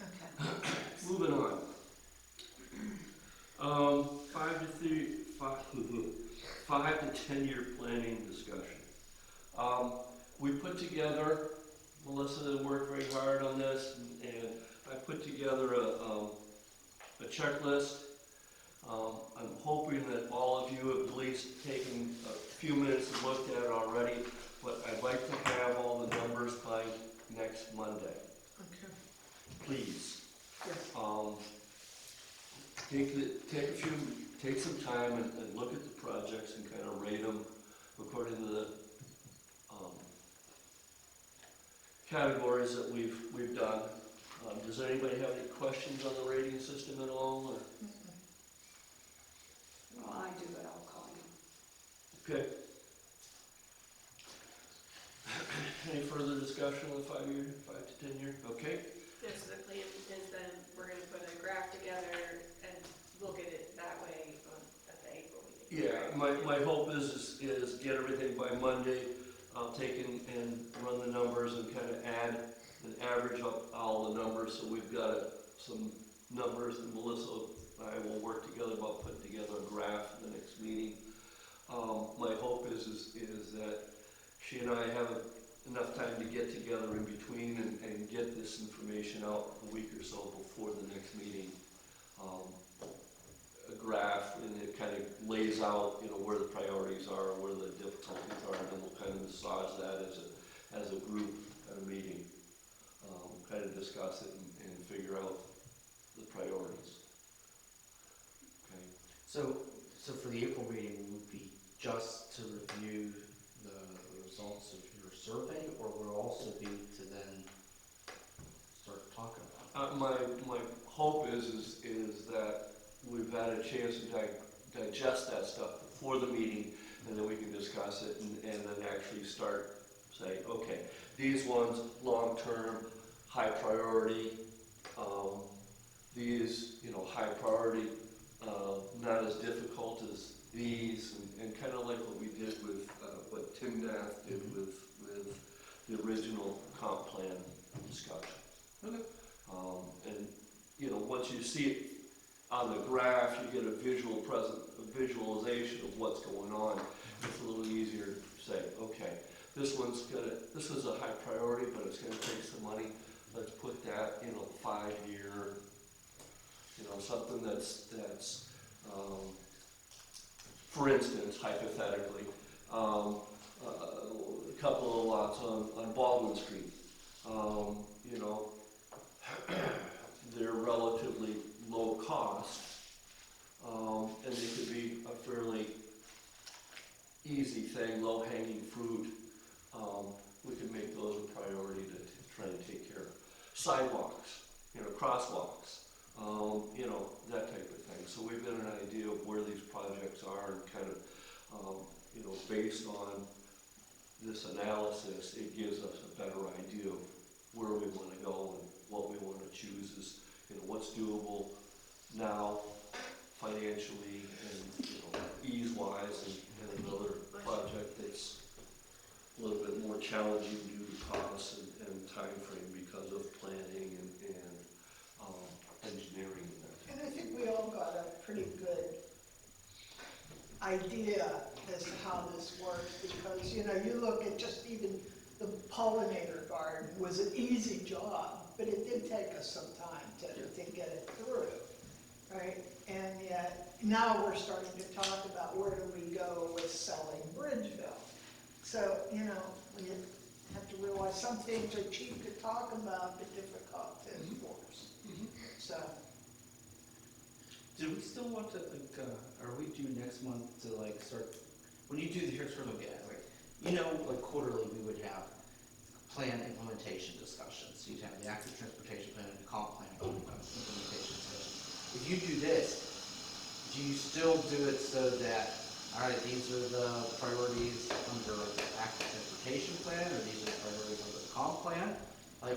okay. Okay. Moving on. 5 to 10 year planning discussion. We put together, Melissa worked very hard on this, and I put together a checklist. I'm hoping that all of you have at least taken a few minutes and looked at it already, but I'd like to have all the numbers by next Monday. Okay. Please. Yes. Take some time and look at the projects and kind of rate them according to the categories that we've done. Does anybody have any questions on the rating system at all? Or? Well, I do, but I'll call you. Okay. Any further discussion on the 5 to 10 year? Okay. Yeah, so the plan is then we're gonna put a graph together and look at it that way at the April meeting. Yeah, my hope is get everything by Monday, take and run the numbers and kind of add and average up all the numbers, so we've got some numbers, and Melissa and I will work together about putting together a graph for the next meeting. My hope is that she and I have enough time to get together in between and get this information out a week or so before the next meeting. A graph, and it kind of lays out, where the priorities are, where the difficulties are, and then we'll kind of massage that as a group at a meeting. Kind of discuss it and figure out the priorities. Okay. So for the April meeting, would be just to review the results of your survey, or will also be to then start talking about it? My hope is that we've had a chance to digest that stuff before the meeting, and then we can discuss it and then actually start saying, okay, these ones, long-term, high priority, these, high priority, not as difficult as these, and kind of like what we did with, what Tim Nath did with the original comp plan discussion. Okay. And, once you see it on the graph, you get a visualization of what's going on. It's a little easier to say, okay, this is a high priority, but it's gonna take some money. Let's put that, 5-year, something that's, for instance, hypothetically, a couple of lots on Baldwin Street. They're relatively low cost, and they could be a fairly easy thing, low-hanging fruit. We could make those a priority to try and take care of. Sidewalks, crosswalks, that type of thing. So we've got an idea of where these projects are, and kind of, based on this analysis, it gives us a better idea of where we want to go and what we want to choose is, what's doable now financially and, ease-wise, and another project that's a little bit more challenging due to costs and time frame because of planning and engineering and that. And I think we all got a pretty good idea as to how this works, because, you look at just even the pollinator garden was an easy job, but it did take us some time to get it through, right? And yet, now we're starting to talk about where do we go with selling Bridgeville. So, we have to realize some things are cheap to talk about, but difficult to enforce. So, Do we still want to, are we due next month to start, when you do the, here's sort of, quarterly we would have plan implementation discussions. So you'd have the active transportation plan and the comp plan implementation discussion. If you do this, do you still do it so that, all right, these are the priorities under the active transportation plan, or these are the priorities under the comp plan?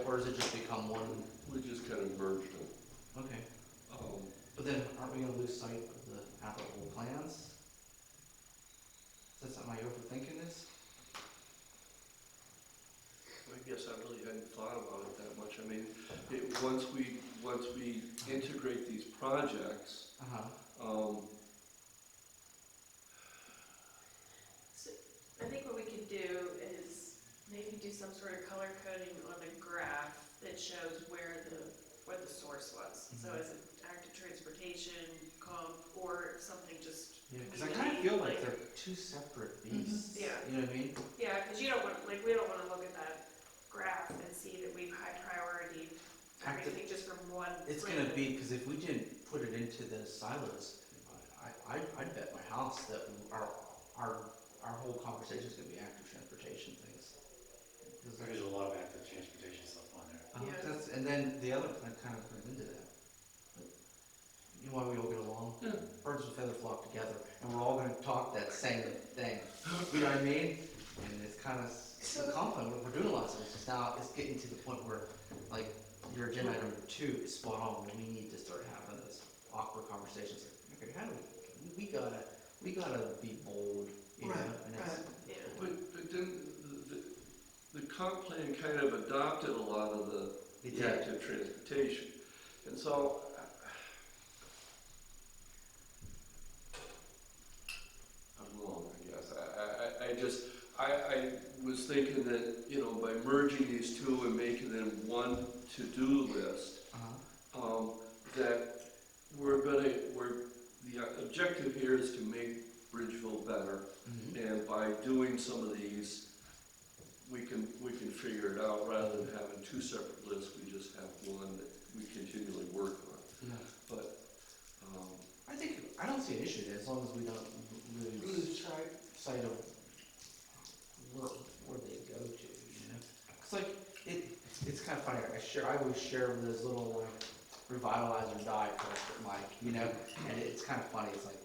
Or does it just become one? We just kind of merged them. Okay. But then aren't we gonna lose sight of the applicable plans? Is that something, am I overthinking this? I guess I really hadn't thought about it that much. I mean, once we integrate these projects, So I think what we could do is maybe do some sort of color coding on the graph that shows where the source was. So as an active transportation, comp, or something just. Yeah, because I kind of feel like they're two separate beasts. Yeah. You know what I mean? Yeah, because you don't want, we don't want to look at that graph and see that we've high priority everything just from one. It's gonna be, because if we didn't put it into the silos, I'd bet my house that our whole conversation is gonna be active transportation things. There's a lot of active transportation stuff on there. Yeah. And then the other plan kind of goes into that. But you know why we all get along? Yeah. Birds of a feather flock together, and we're all gonna talk that same thing. You know what I mean? And it's kind of compliment. We're doing a lot of things. Now it's getting to the point where, your agenda item 2 is spot on. We need to start having those awkward conversations. Okay, how do we we gotta be bold, you know, Right, and it's, right. Yeah. But then the comp plan kind of adopted a lot of It the did. active transportation. And so, I'm wrong, I guess. I was thinking that, you know, by merging these two and making them one to-do list, that the objective here is to make Bridgeville better. Mhm. And by doing some of these, we can figure it out, rather than having two separate lists, we just have one that we continually work on. yeah. But, I don't see an issue there, as long as we don't lose Lose right. sight of where they go to, you know? It's like, it's kind of funny, I always share those little like revitalize or die posts with Mike, you know? And it's kind of funny, it's like,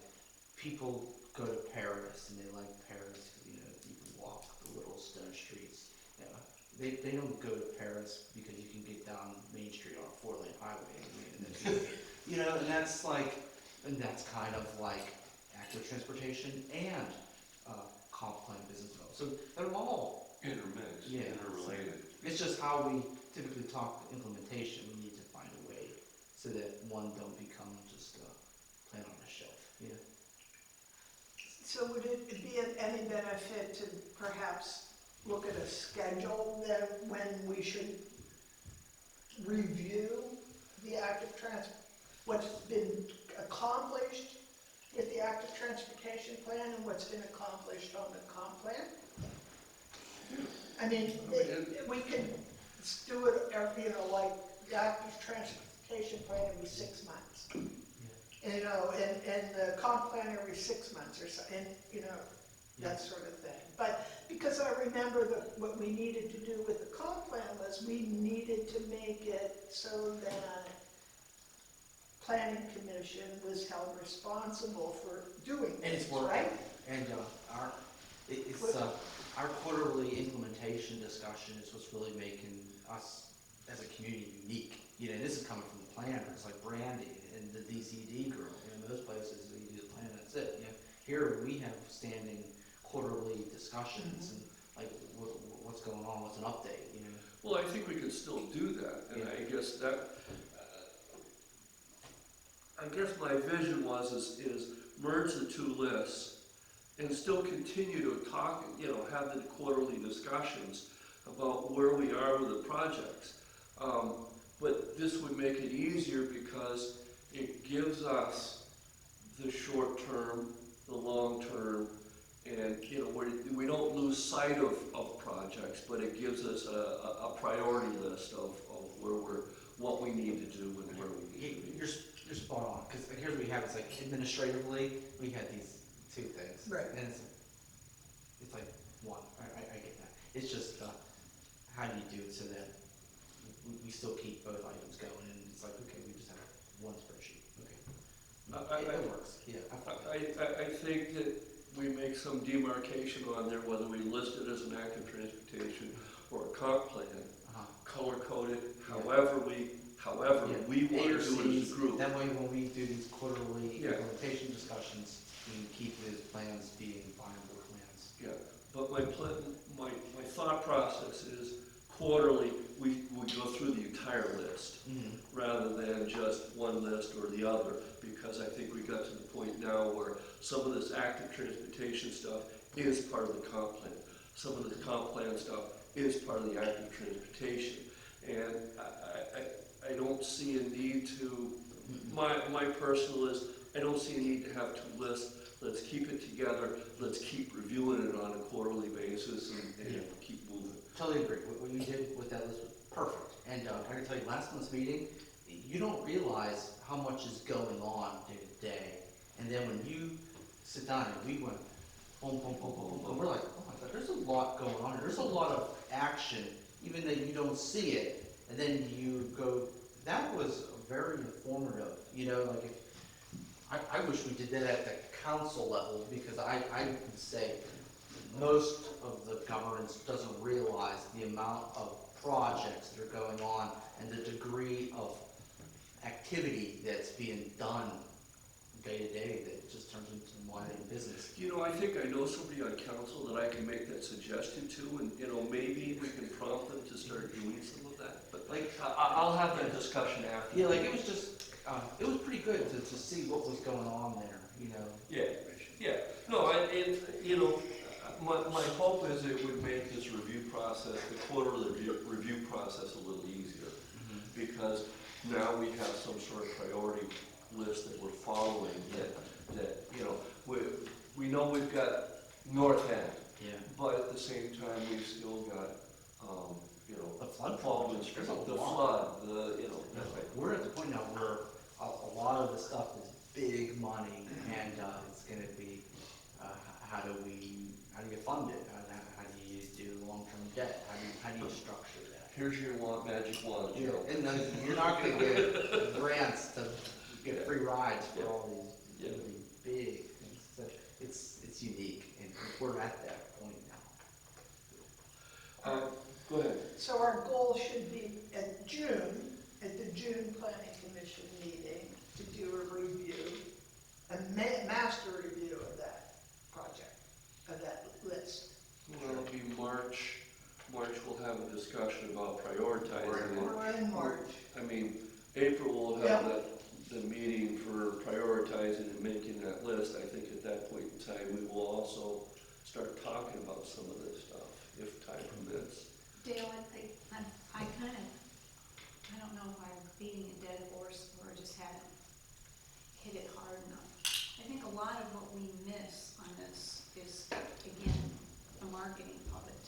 people go to Paris and they like Paris, 'cause, you know, you can walk the little stone streets, you know? They don't go to Paris because you can get down Main Street on a 4-lane highway, and then, you know, and that's kind of like active transportation and comp plan business development. So they're all, intermixed, Yeah. interrelated. it's just how we typically talk implementation. We need to find a way so that one don't become just a plan on a shelf, you know? So would it be of any benefit to perhaps look at a schedule then when we should review the what's been accomplished with the active transportation plan and what's been accomplished on the comp plan? I mean, we could do it every, you know, like the active transportation plan every 6 months. You know, and the comp plan every 6 months or so, and, you know, that sort of thing. But because I remember that what we needed to do with the comp plan was we needed to make it so that planning commission was held responsible for doing And it's things, working. right? And our quarterly implementation discussion is what's really making us as a community unique. You know, this is coming from the planners, like Brandy and the DCD group. In most places, you do the plan, that's it. You know, here we have standing quarterly discussions and like what's going on, what's an update, you know? Well, I think we could still do that, and Yeah. I guess that, I guess my vision is merge the two lists and still continue to talk, you know, have the quarterly discussions about where we are with the projects. But this would make it easier because it gives us the short term, the long term, and, you know, we don't lose sight of projects, but it gives us a priority list of what we need to do and where we need to be. You're spot on, because here's what we have, it's like administratively, we had these two things. Right. And it's like one, I get that. It's just, how do you do it so that we still keep both items going, and it's like, okay, we just have one spreadsheet, okay. It works, yeah. I think that we make some demarcation on there, whether we list it as an active transportation or a comp plan, Uh-huh. color code it, Yeah. however we Yeah, want A or to do it as Cs, a group. that way when we do these quarterly Yeah. implementation discussions, we can keep those plans being viable plans. Yeah, but my thought process is quarterly, we go through the entire list, rather than just one list or the other, because I think we got to the point now where some of this active transportation stuff is part of the comp plan. Some of the comp plan stuff is part of the active transportation. And I don't see a need to, my personal is, I don't see a need to have two lists. Let's keep it together, let's keep reviewing it on a quarterly basis and keep moving. Totally agree. What you did with that list was perfect. And I can tell you, last month's meeting, you don't realize how much is going on day to day. And then when you sit down and we went, boom, boom, boom, boom, boom, we're like, oh my God, there's a lot going on. There's a lot of action, even though you don't see it. And then you go, that was very informative. You know, like if, I wish we did that at the council level, because I can say most of the governance doesn't realize the amount of projects that are going on and the degree of activity that's being done day-to-day that just turns into more than business. You know, I think I know somebody on council that I can make that suggestion to, and, you know, maybe we can prompt them to start doing some of that. But Like, I'll have that discussion after. yeah, like it was just, it was pretty good to see what was going on there, you know? Yeah, yeah. No, and, you know, my hope is it would make this review process, the quarterly review process a little easier. Because now we have some sort of priority list that we're following that, you know, we know we've got North End, Yeah. but at the same time, we've still got, you know, The flood Baldwin project, Street, there's a the lot. flood, you know, that way. We're at the point now where a lot of the stuff is big money, and it's gonna be, how do you fund it? How do you do long-term debt? How do you structure that? Here's your magic wand, Joe. And then you're not gonna get grants to get free rides for all these Yeah. really big things. So it's unique, and we're at that point now. Go ahead. So our goal should be at the June planning commission meeting, to do a review, a master review of that project, of that list. Well, it'll be March. March we'll have a discussion about prioritizing it. We're in March. I mean, April will have the meeting for prioritizing and making that list. I think at that point in time, we will also start talking about some of this stuff, if time permits. Dale, I kind of, I don't know if I'm beating a dead horse or just haven't hit it hard enough. I think a lot of what we miss on this is, again, the marketing of it.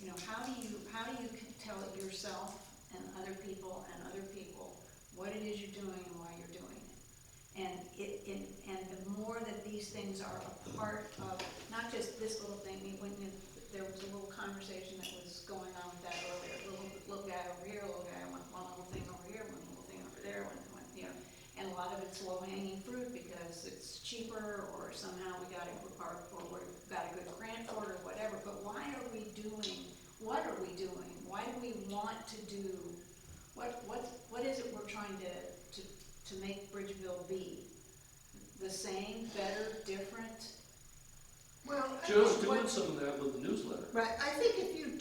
You know, how do you tell it yourself and other people what it is you're doing and why you're doing it? And the more that these things are a part of, not just this little thing, there was a little conversation that was going on with that earlier, little guy over here, little guy, one little thing over here, one little thing over there, one, you know, and a lot of it's low-hanging fruit because it's cheaper, or somehow we got a good grant for it, or whatever, but what are we doing? Why do we want to do, what is it we're trying to make Bridgeville be? The same, better, different? Well, Joe's doing some of that with the newsletter. right, I think if you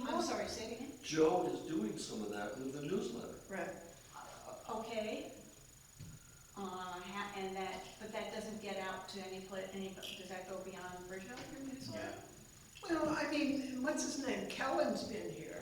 I'm look. sorry, say it again? Joe is doing some of that with the newsletter. Right. Okay. But that doesn't get out to does that go beyond Bridgeville, your newsletter? Well, I mean, what's his name? Kellen's been here.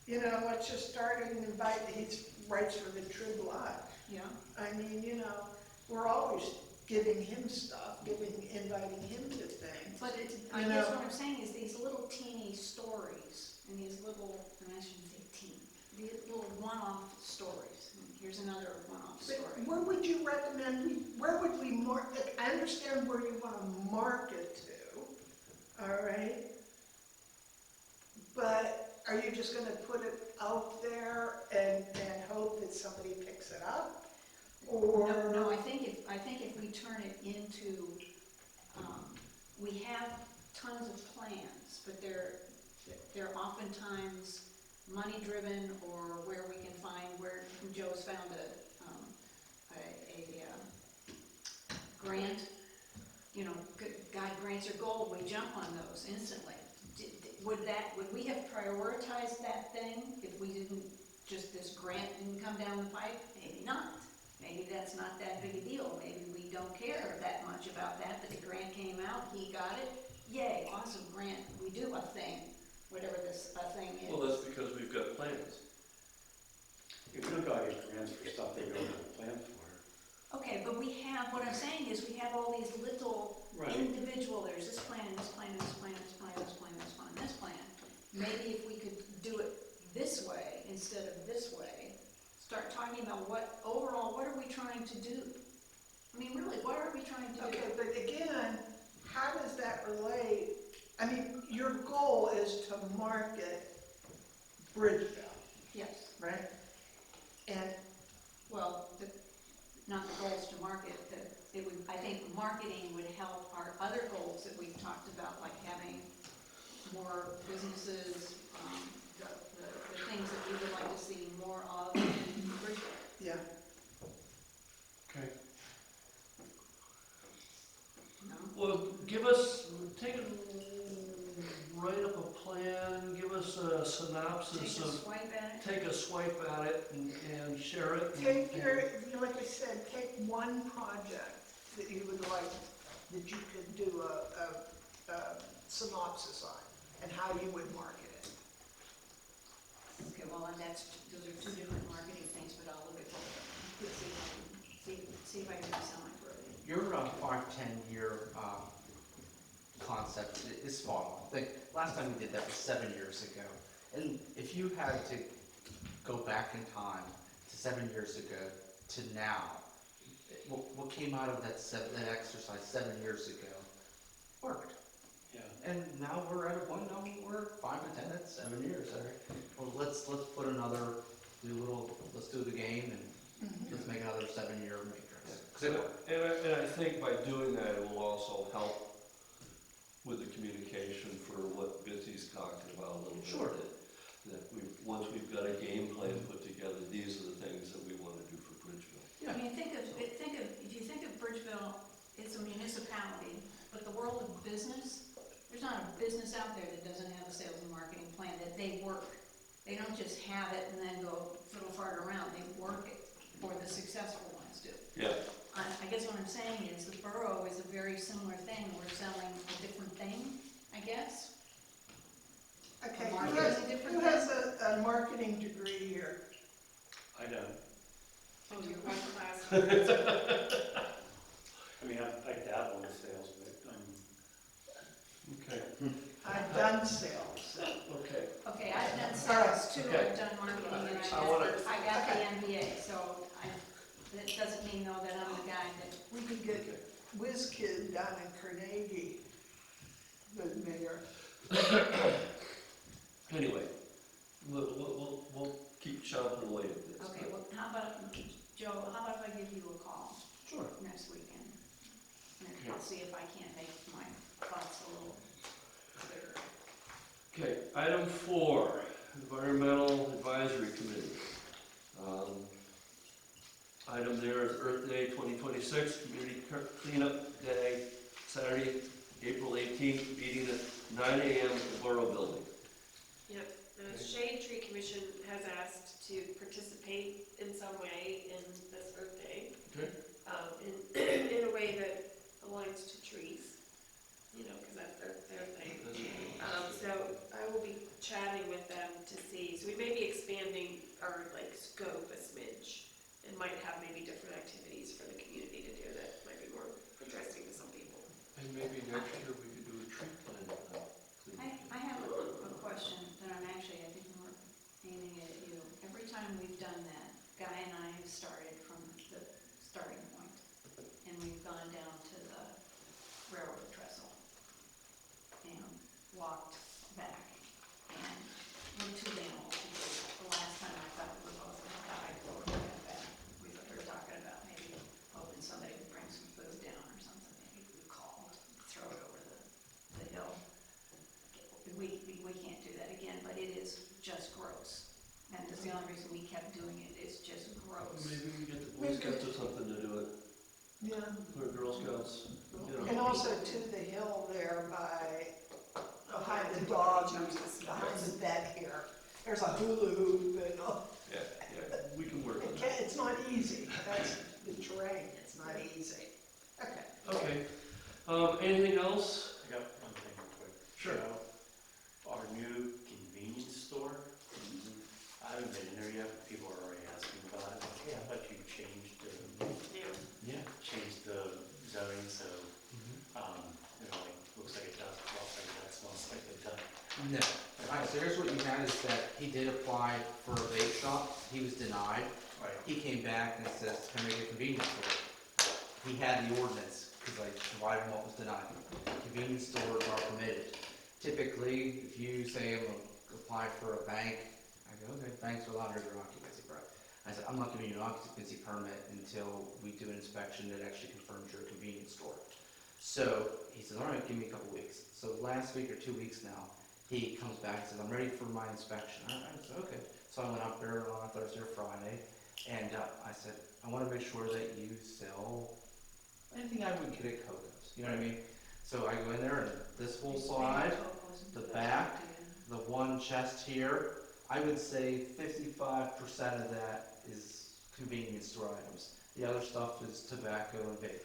You know, let's just start and invite, he writes for the Trib Lodge. Yeah. I mean, you know, we're always giving him stuff, inviting him to things. But I guess what I'm saying is these little teeny stories, and these little, and I shouldn't say teeny, these little one-off stories. Here's another one-off story. But where would you recommend, where would we market? I understand where you want to market to, all right? But are you just gonna put it out there and hope that somebody picks it up? Or? No, I think if we turn it into, we have tons of plans, but they're oftentimes money-driven, or where we can find, where Joe's found a grant, you know, God grants are gold, we jump on those instantly. Would we have prioritized that thing if we didn't, just this grant didn't come down the pipe? Maybe not. Maybe that's not that big a deal. Maybe we don't care that much about that, but the grant came out, he got it, yay, awesome grant, we do a thing, whatever this thing is. Well, that's because we've got plans. If you don't get grants for stuff that you don't have a plan for. Okay, but what I'm saying is we have all these little Right. individual, there's this plan, and this plan, and this plan, and this plan, and this plan, and this plan, and this plan. Maybe if we could do it this way instead of this way, start talking about what are we trying to do? I mean, really, what are we trying to do? Okay, but again, how does that relate? I mean, your goal is to market Bridgeville, Yes, right? And, well, not the goals to market, I think marketing would help our other goals that we've talked about, like having more businesses, the things that we would like to see more of in Bridgeville. yeah, Okay. Well, give us, write up a plan, give us a synopsis Take a of, swipe at it. take a swipe at it and share it. Take your, like I said, take one project that you would like, that you could do a synopsis on, and how you would market it. Okay, well, and those are two different marketing things, but I'll look at both of them. See if I can do something for it. Your 5-10 year concept is spot on. Like, last time we did that was 7 years ago. And if you had to go back in time to 7 years ago to now, what came out of that exercise 7 years ago worked. Yeah. And now we're at a point now we're 5 to 10, that's 7 years. All right. Well, let's put another, let's do the game and let's make another 7-year matrix. 'Cause it worked. And I think by doing that, it will also help with the communication for what Bitsy's talking about a little bit. Sure. That once we've got a game plan put together, these are the things that we want to do for Bridgeville. I mean, if you think of Bridgeville, it's a municipality, but the world of business, there's not a business out there that doesn't have a sales and marketing plan, that they work. They don't just have it and then go fiddle fart around, they work it, or the successful ones do. Yeah. I guess what I'm saying is the borough is a very similar thing, we're selling a different thing, I guess. Okay, Market who has, is a different who has a marketing degree here? I don't, Oh, your one class. I mean, I dabble in sales, but Okay, I've done sales, so. okay. Okay, I've done sales too, Okay. I've done marketing, and I wanna- I got the MBA, so that doesn't mean though that I'm the guy that, We could get Whiz Kid down in Carnegie, the mayor. Anyway, we'll keep chopping away at this. okay, well, how about, Joe, how about if I give you a call Sure. next weekend? And I'll see if I can't make my thoughts a little clearer. Okay, item 4, Environmental Advisory Committee. Item there is Earth Day 2026, Community Cleanup Day, Saturday, April 18th, meeting at 9 a.m. at the Borough Building. Yep, the Shade Tree Commission has asked to participate in some way in this Earth Day. Okay. In a way that aligns to trees, you know, because that's their thing. So I will be chatting with them to see, so we may be expanding our like scope a smidge and might have maybe different activities for the community to do that might be more interesting to some people. And maybe next year we could do a tree planting. I have a question that I'm actually, I think more aiming it at you. Every time we've done that, Guy and I have started from the starting point, and we've gone down to the railroad trestle and walked back, and we're too damn old to do it. The last time I thought we were both gonna die before we got back. We were talking about maybe hoping somebody would bring some food down or something, maybe we called, throw it over the hill. We can't do that again, but it is just gross. And that's the only reason we kept doing it, is just gross. Maybe we get the Boy Scouts or something to do it, Yeah. or Girl Scouts, you know. And also to the hill there behind the dog, behind the vet here. There's a hula hoop and, Yeah, we can work on that. it's not easy. That's the terrain, it's not easy. Okay. Okay, anything else? I got one thing real quick. Sure. So, our new convenience store, I haven't been in there yet, but people are already asking about it. Like, yeah, but you changed Yeah. the zoning, so, you know, like, looks like it does, looks like that smells like it does. No. Alright, so here's what you had is that he did apply for a vape shop, he was denied. Right. He came back and says, can I make a convenience store? He had the ordinance, because I provided him what was denied. Convenience stores are permitted. Typically, if you say I'm gonna apply for a bank, I go, okay, banks are allowed under occupancy permit. I said, I'm not giving you an occupancy permit until we do an inspection that actually confirms you're a convenience store. So he says, all right, give me a couple weeks. So last week or 2 weeks now, he comes back and says, I'm ready for my inspection. I said, okay. So I went up there on Thursday or Friday, and I said, I want to make sure that you sell anything I would get at Coco's. You know what I mean? So I go in there and this whole side, the back, the one chest here, I would say 55% of that is convenience store items. The other stuff is tobacco and vape.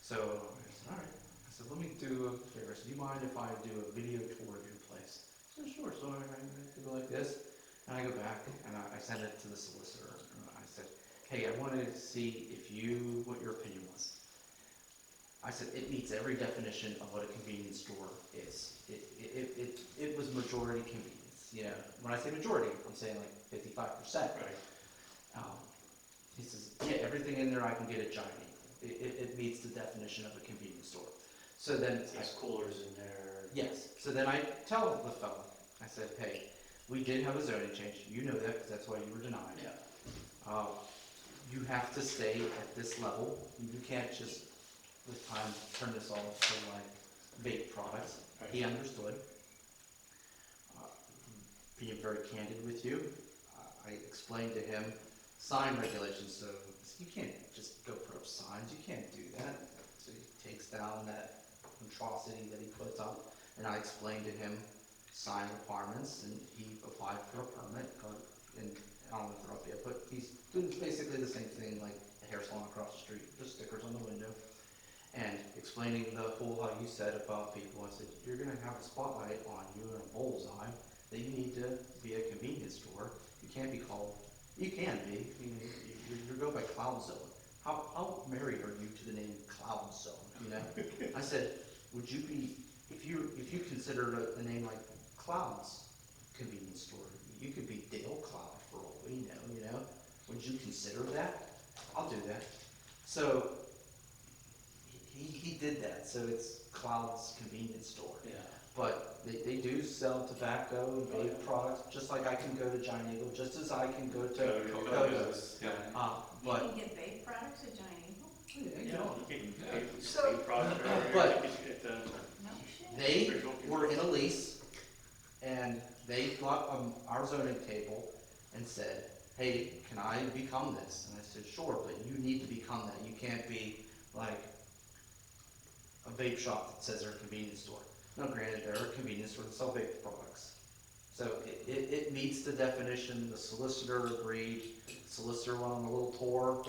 So I said, all right. I said, let me do a favor. So do you mind if I do a video tour of your place? I said, sure. So I go like this, and I go back and I send it to the solicitor. And I said, hey, I wanted to see what your opinion was. I said, it meets every definition of what a convenience store is. It was majority convenience. You know, when I say majority, I'm saying like 55%. Right. He says, yeah, everything in there I can get at Giant Eagle. It meets the definition of a convenience store. So then, There's coolers in there. yes. So then I tell the fellow, I said, hey, we did have a zoning change. You know that because that's why you were denied. Yeah. You have to stay at this level. You can't just, with time, turn this off to like vape products. Right. He understood. Being very candid with you, I explained to him sign regulations. So you can't just go put up signs. You can't do that. So he takes down that monstrosity that he puts up, and I explained to him sign requirements, and he applied for a permit. And I don't want to interrupt you, but he's doing basically the same thing like a hair salon across the street, just stickers on the window. And explaining the whole how you said about people, I said, you're going to have a spotlight on you and a bullseye that you need to be a convenience store. You can't be called, you can be, you go by Cloud Zone. How married are you to the name Cloud Zone, you know? I said, would you be, if you considered a name like Cloud's convenience store, you could be Dale Cloud for all we know, you know? Would you consider that? I'll do that. So he did that, so it's Cloud's convenience store. Yeah. But they do sell tobacco and vape products, just like I can go to Giant Eagle, just as I can go to Kogo's. Yeah. You But, can get vape products at Giant Eagle? yeah, you Yeah, know, you can Yeah. pay So- for product or But- at the No shit. they were in a lease, and they got our zoning table and said, hey, can I become this? And I said, sure, but you need to become that. You can't be like a vape shop that says they're a convenience store. Now granted, they're a convenience store that sell vape products. So it meets the definition. The solicitor agreed. Solicitor went on a little tour.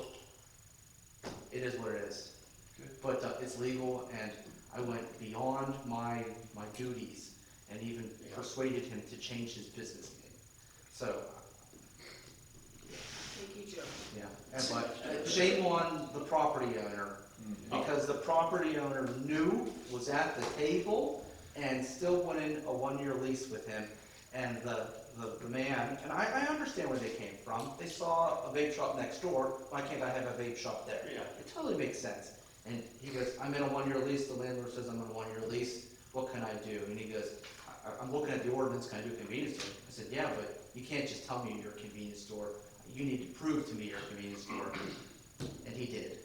It is what it is. Good. But it's legal, and I went beyond my duties and even persuaded him to change his business name. So, Thank you, Joe. yeah. But shame on the property owner, because the property owner was at the table and still went in a one-year lease with him. And the man, and I understand where they came from. They saw a vape shop next door. Why can't I have a vape shop there? Yeah. It totally makes sense. And he goes, I'm in a one-year lease. The landlord says I'm in a one-year lease. What can I do? And he goes, I'm looking at the ordinance. Can I do a convenience store? I said, yeah, but you can't just tell me you're a convenience store. You need to prove to me you're a convenience store. And he did.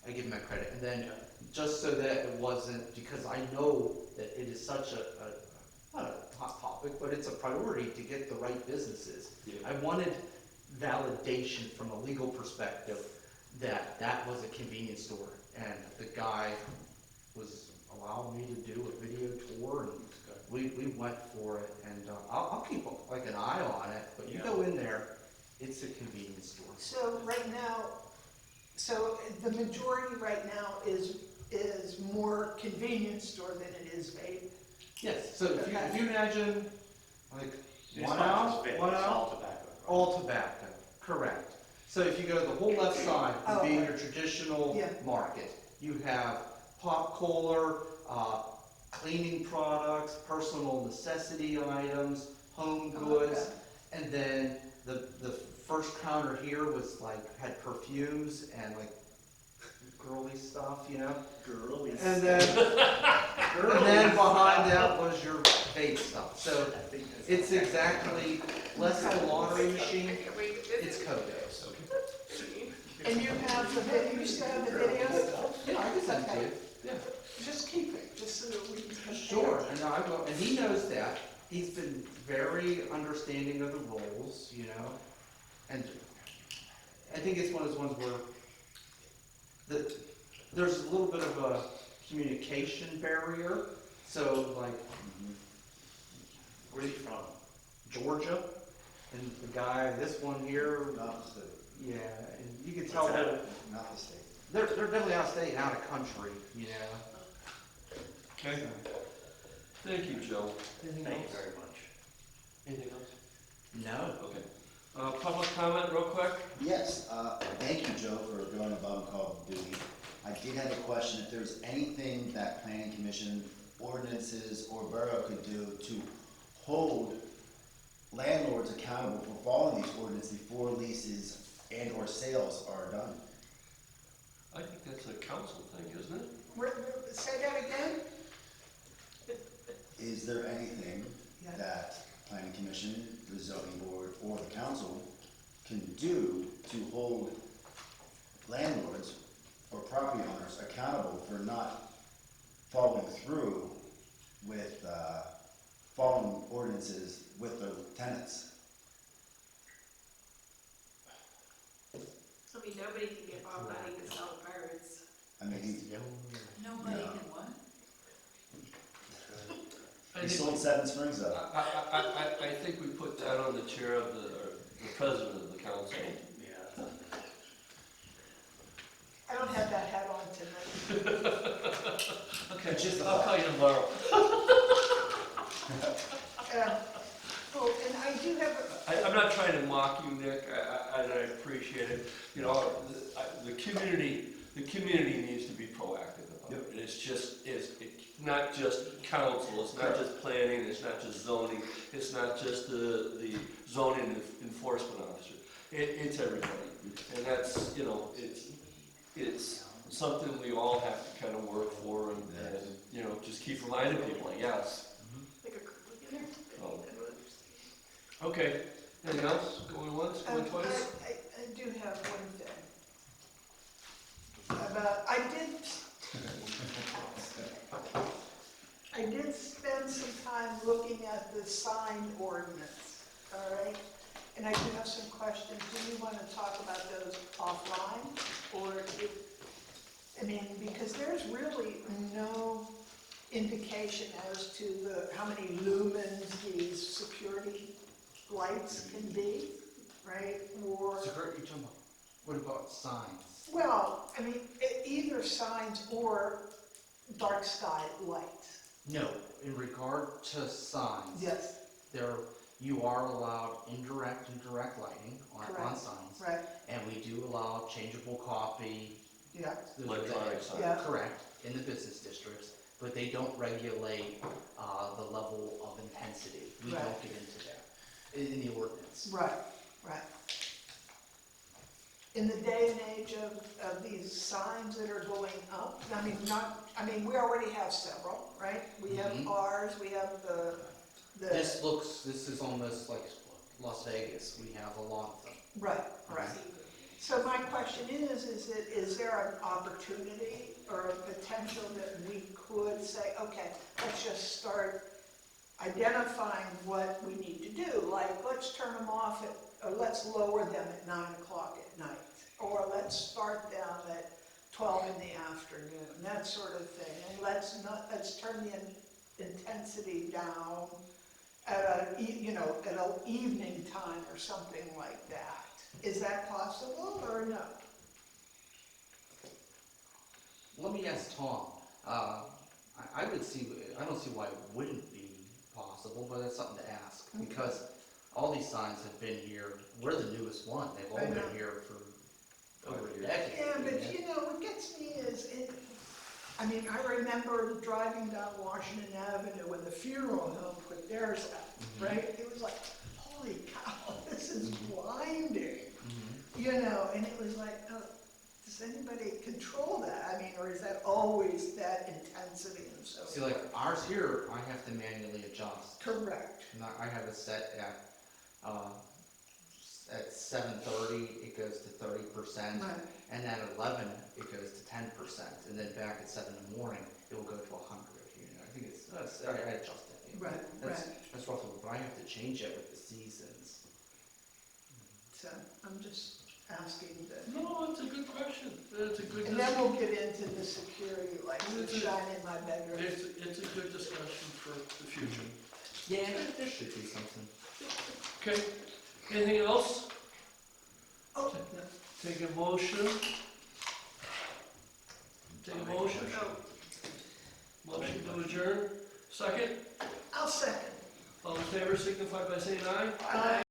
I give him that credit. And then just so that it wasn't, because I know that it is such not a hot topic, but it's a priority to get the right businesses. Yeah. I wanted validation from a legal perspective that was a convenience store. And the guy was allowing me to do a video tour, and we went for it. And I'll keep like an eye on it, but you go in there, it's a convenience store. So right now, so the majority right now is more convenience store than it is vape. Yes, so if you imagine, like, It's one not out, just vape, one it's out, all tobacco. all tobacco, correct. So if you go to the whole left side, Oh, being okay. your traditional Yeah. market, you have pop cola, cleaning products, personal necessity items, home goods, Okay. and then the first counter here was like, had perfumes and like girly stuff, you know? Girly. And then behind that was your vape stuff. So it's exactly less of a lottery machine, I can't wait to visit. it's Kogo's. And you have the video, you still have the videos? Yeah, I can send it to you. Yeah. Just keep it, just so that we can compare. Sure, and I will, and he knows that. He's been very understanding of the roles, you know? And I think it's one of those ones where there's a little bit of a communication barrier. So like Where's he from? Georgia, and the guy, this one here, Not the state, yeah, and you can tell What's that? that not the state. they're definitely out of state and out of country, you know. Okay. Thank you, Joe. Anything Thank you else? very much. Anything else? No. Okay. Public comment real quick? Yes, thank you, Joe, for going above and call duty. I did have a question, if there's anything that planning commission ordinances or borough could do to hold landlords accountable for following these ordinances before leases and or sales are done. I think that's a council thing, isn't it? Say that again? Is there anything Yeah. that planning commission, the zoning board, or the council can do to hold landlords or property owners accountable for not following through with, following ordinances with their tenants? I mean, nobody can get Bob money to sell birds. I mean, Nobody Yeah. can what? he sold Seven Springs though. I think we put that on the chair of the president of the council. Yeah. I don't have that hat on tonight. Okay, I'll call you tomorrow. Oh, and I do have I'm not trying to mock you, Nick, and I appreciate it. You know, the community needs to be proactive about it. And it's not just council, it's not just planning, it's not just zoning, it's not just the zoning enforcement officer. It's everybody. And that's, you know, it's something we all have to kind of work for and, you know, just keep reminding people, I guess. Like a criminal in there. Oh. I don't understand. Okay, anything else? Going once, going twice? I do have one thing. I did spend some time looking at the sign ordinance, all right? And I do have some questions. Do you want to talk about those offline? Or, I mean, because there's really no indication as to how many lumens these security lights can be, right? Or, So Kurt, you're talking about, what about signs? well, I mean, either signs or dark sky lights. No, in regard to signs. Yes, You are allowed indirect and direct lighting on Correct. signs. right, And we do allow changeable copy. yeah, Electronic sign. Yeah. Correct, in the business districts, but they don't regulate, the level of intensity. We Right. don't get into that in the ordinance. right, right. In the day and age of these signs that are going up, I mean, we already have several, right? We have Mhm. ours, we have the, This is almost like Las Vegas. We have a lot of them. right, right. So my question is there an opportunity or a potential that we could say, okay, let's just start identifying what we need to do, like, let's turn them off or let's lower them at 9 o'clock at night, or let's start them at 12 in the afternoon, that sort of thing, and let's turn the intensity down at an evening time or something like that. Is that possible or no? Let me ask Tom. I don't see why it wouldn't be possible, but that's something to ask. Okay. Because all these signs have been here, we're the newest one, they've all I know. been here for over a decade. Yeah, but what gets me is, I remember driving down Washington Avenue when the funeral home put theirs up, right? It was like, holy cow, this is blinding, Mhm. and it was like, oh, does anybody control that? Or is that always that intensity and so forth? See, like ours here, I have to manually adjust. Correct, And I have it set at 7:30, it goes to 30%. right, And then at 11, it goes to 10%, and then back at 7 in the morning, it will go to 100. I think I adjust it. right, That's, right. that's roughly, but I have to change it with the seasons. So I'm just asking the, No, it's a good question. It's a good, and then we'll get into the security, like the It's a- shine in my bedroom. it's a good discussion for the future. Yeah, there should be something. Okay, anything else? Oh, Take a motion. Take a motion. Motion to adjourn. Second. I'll second. All in favor signify by saying aye. Aye.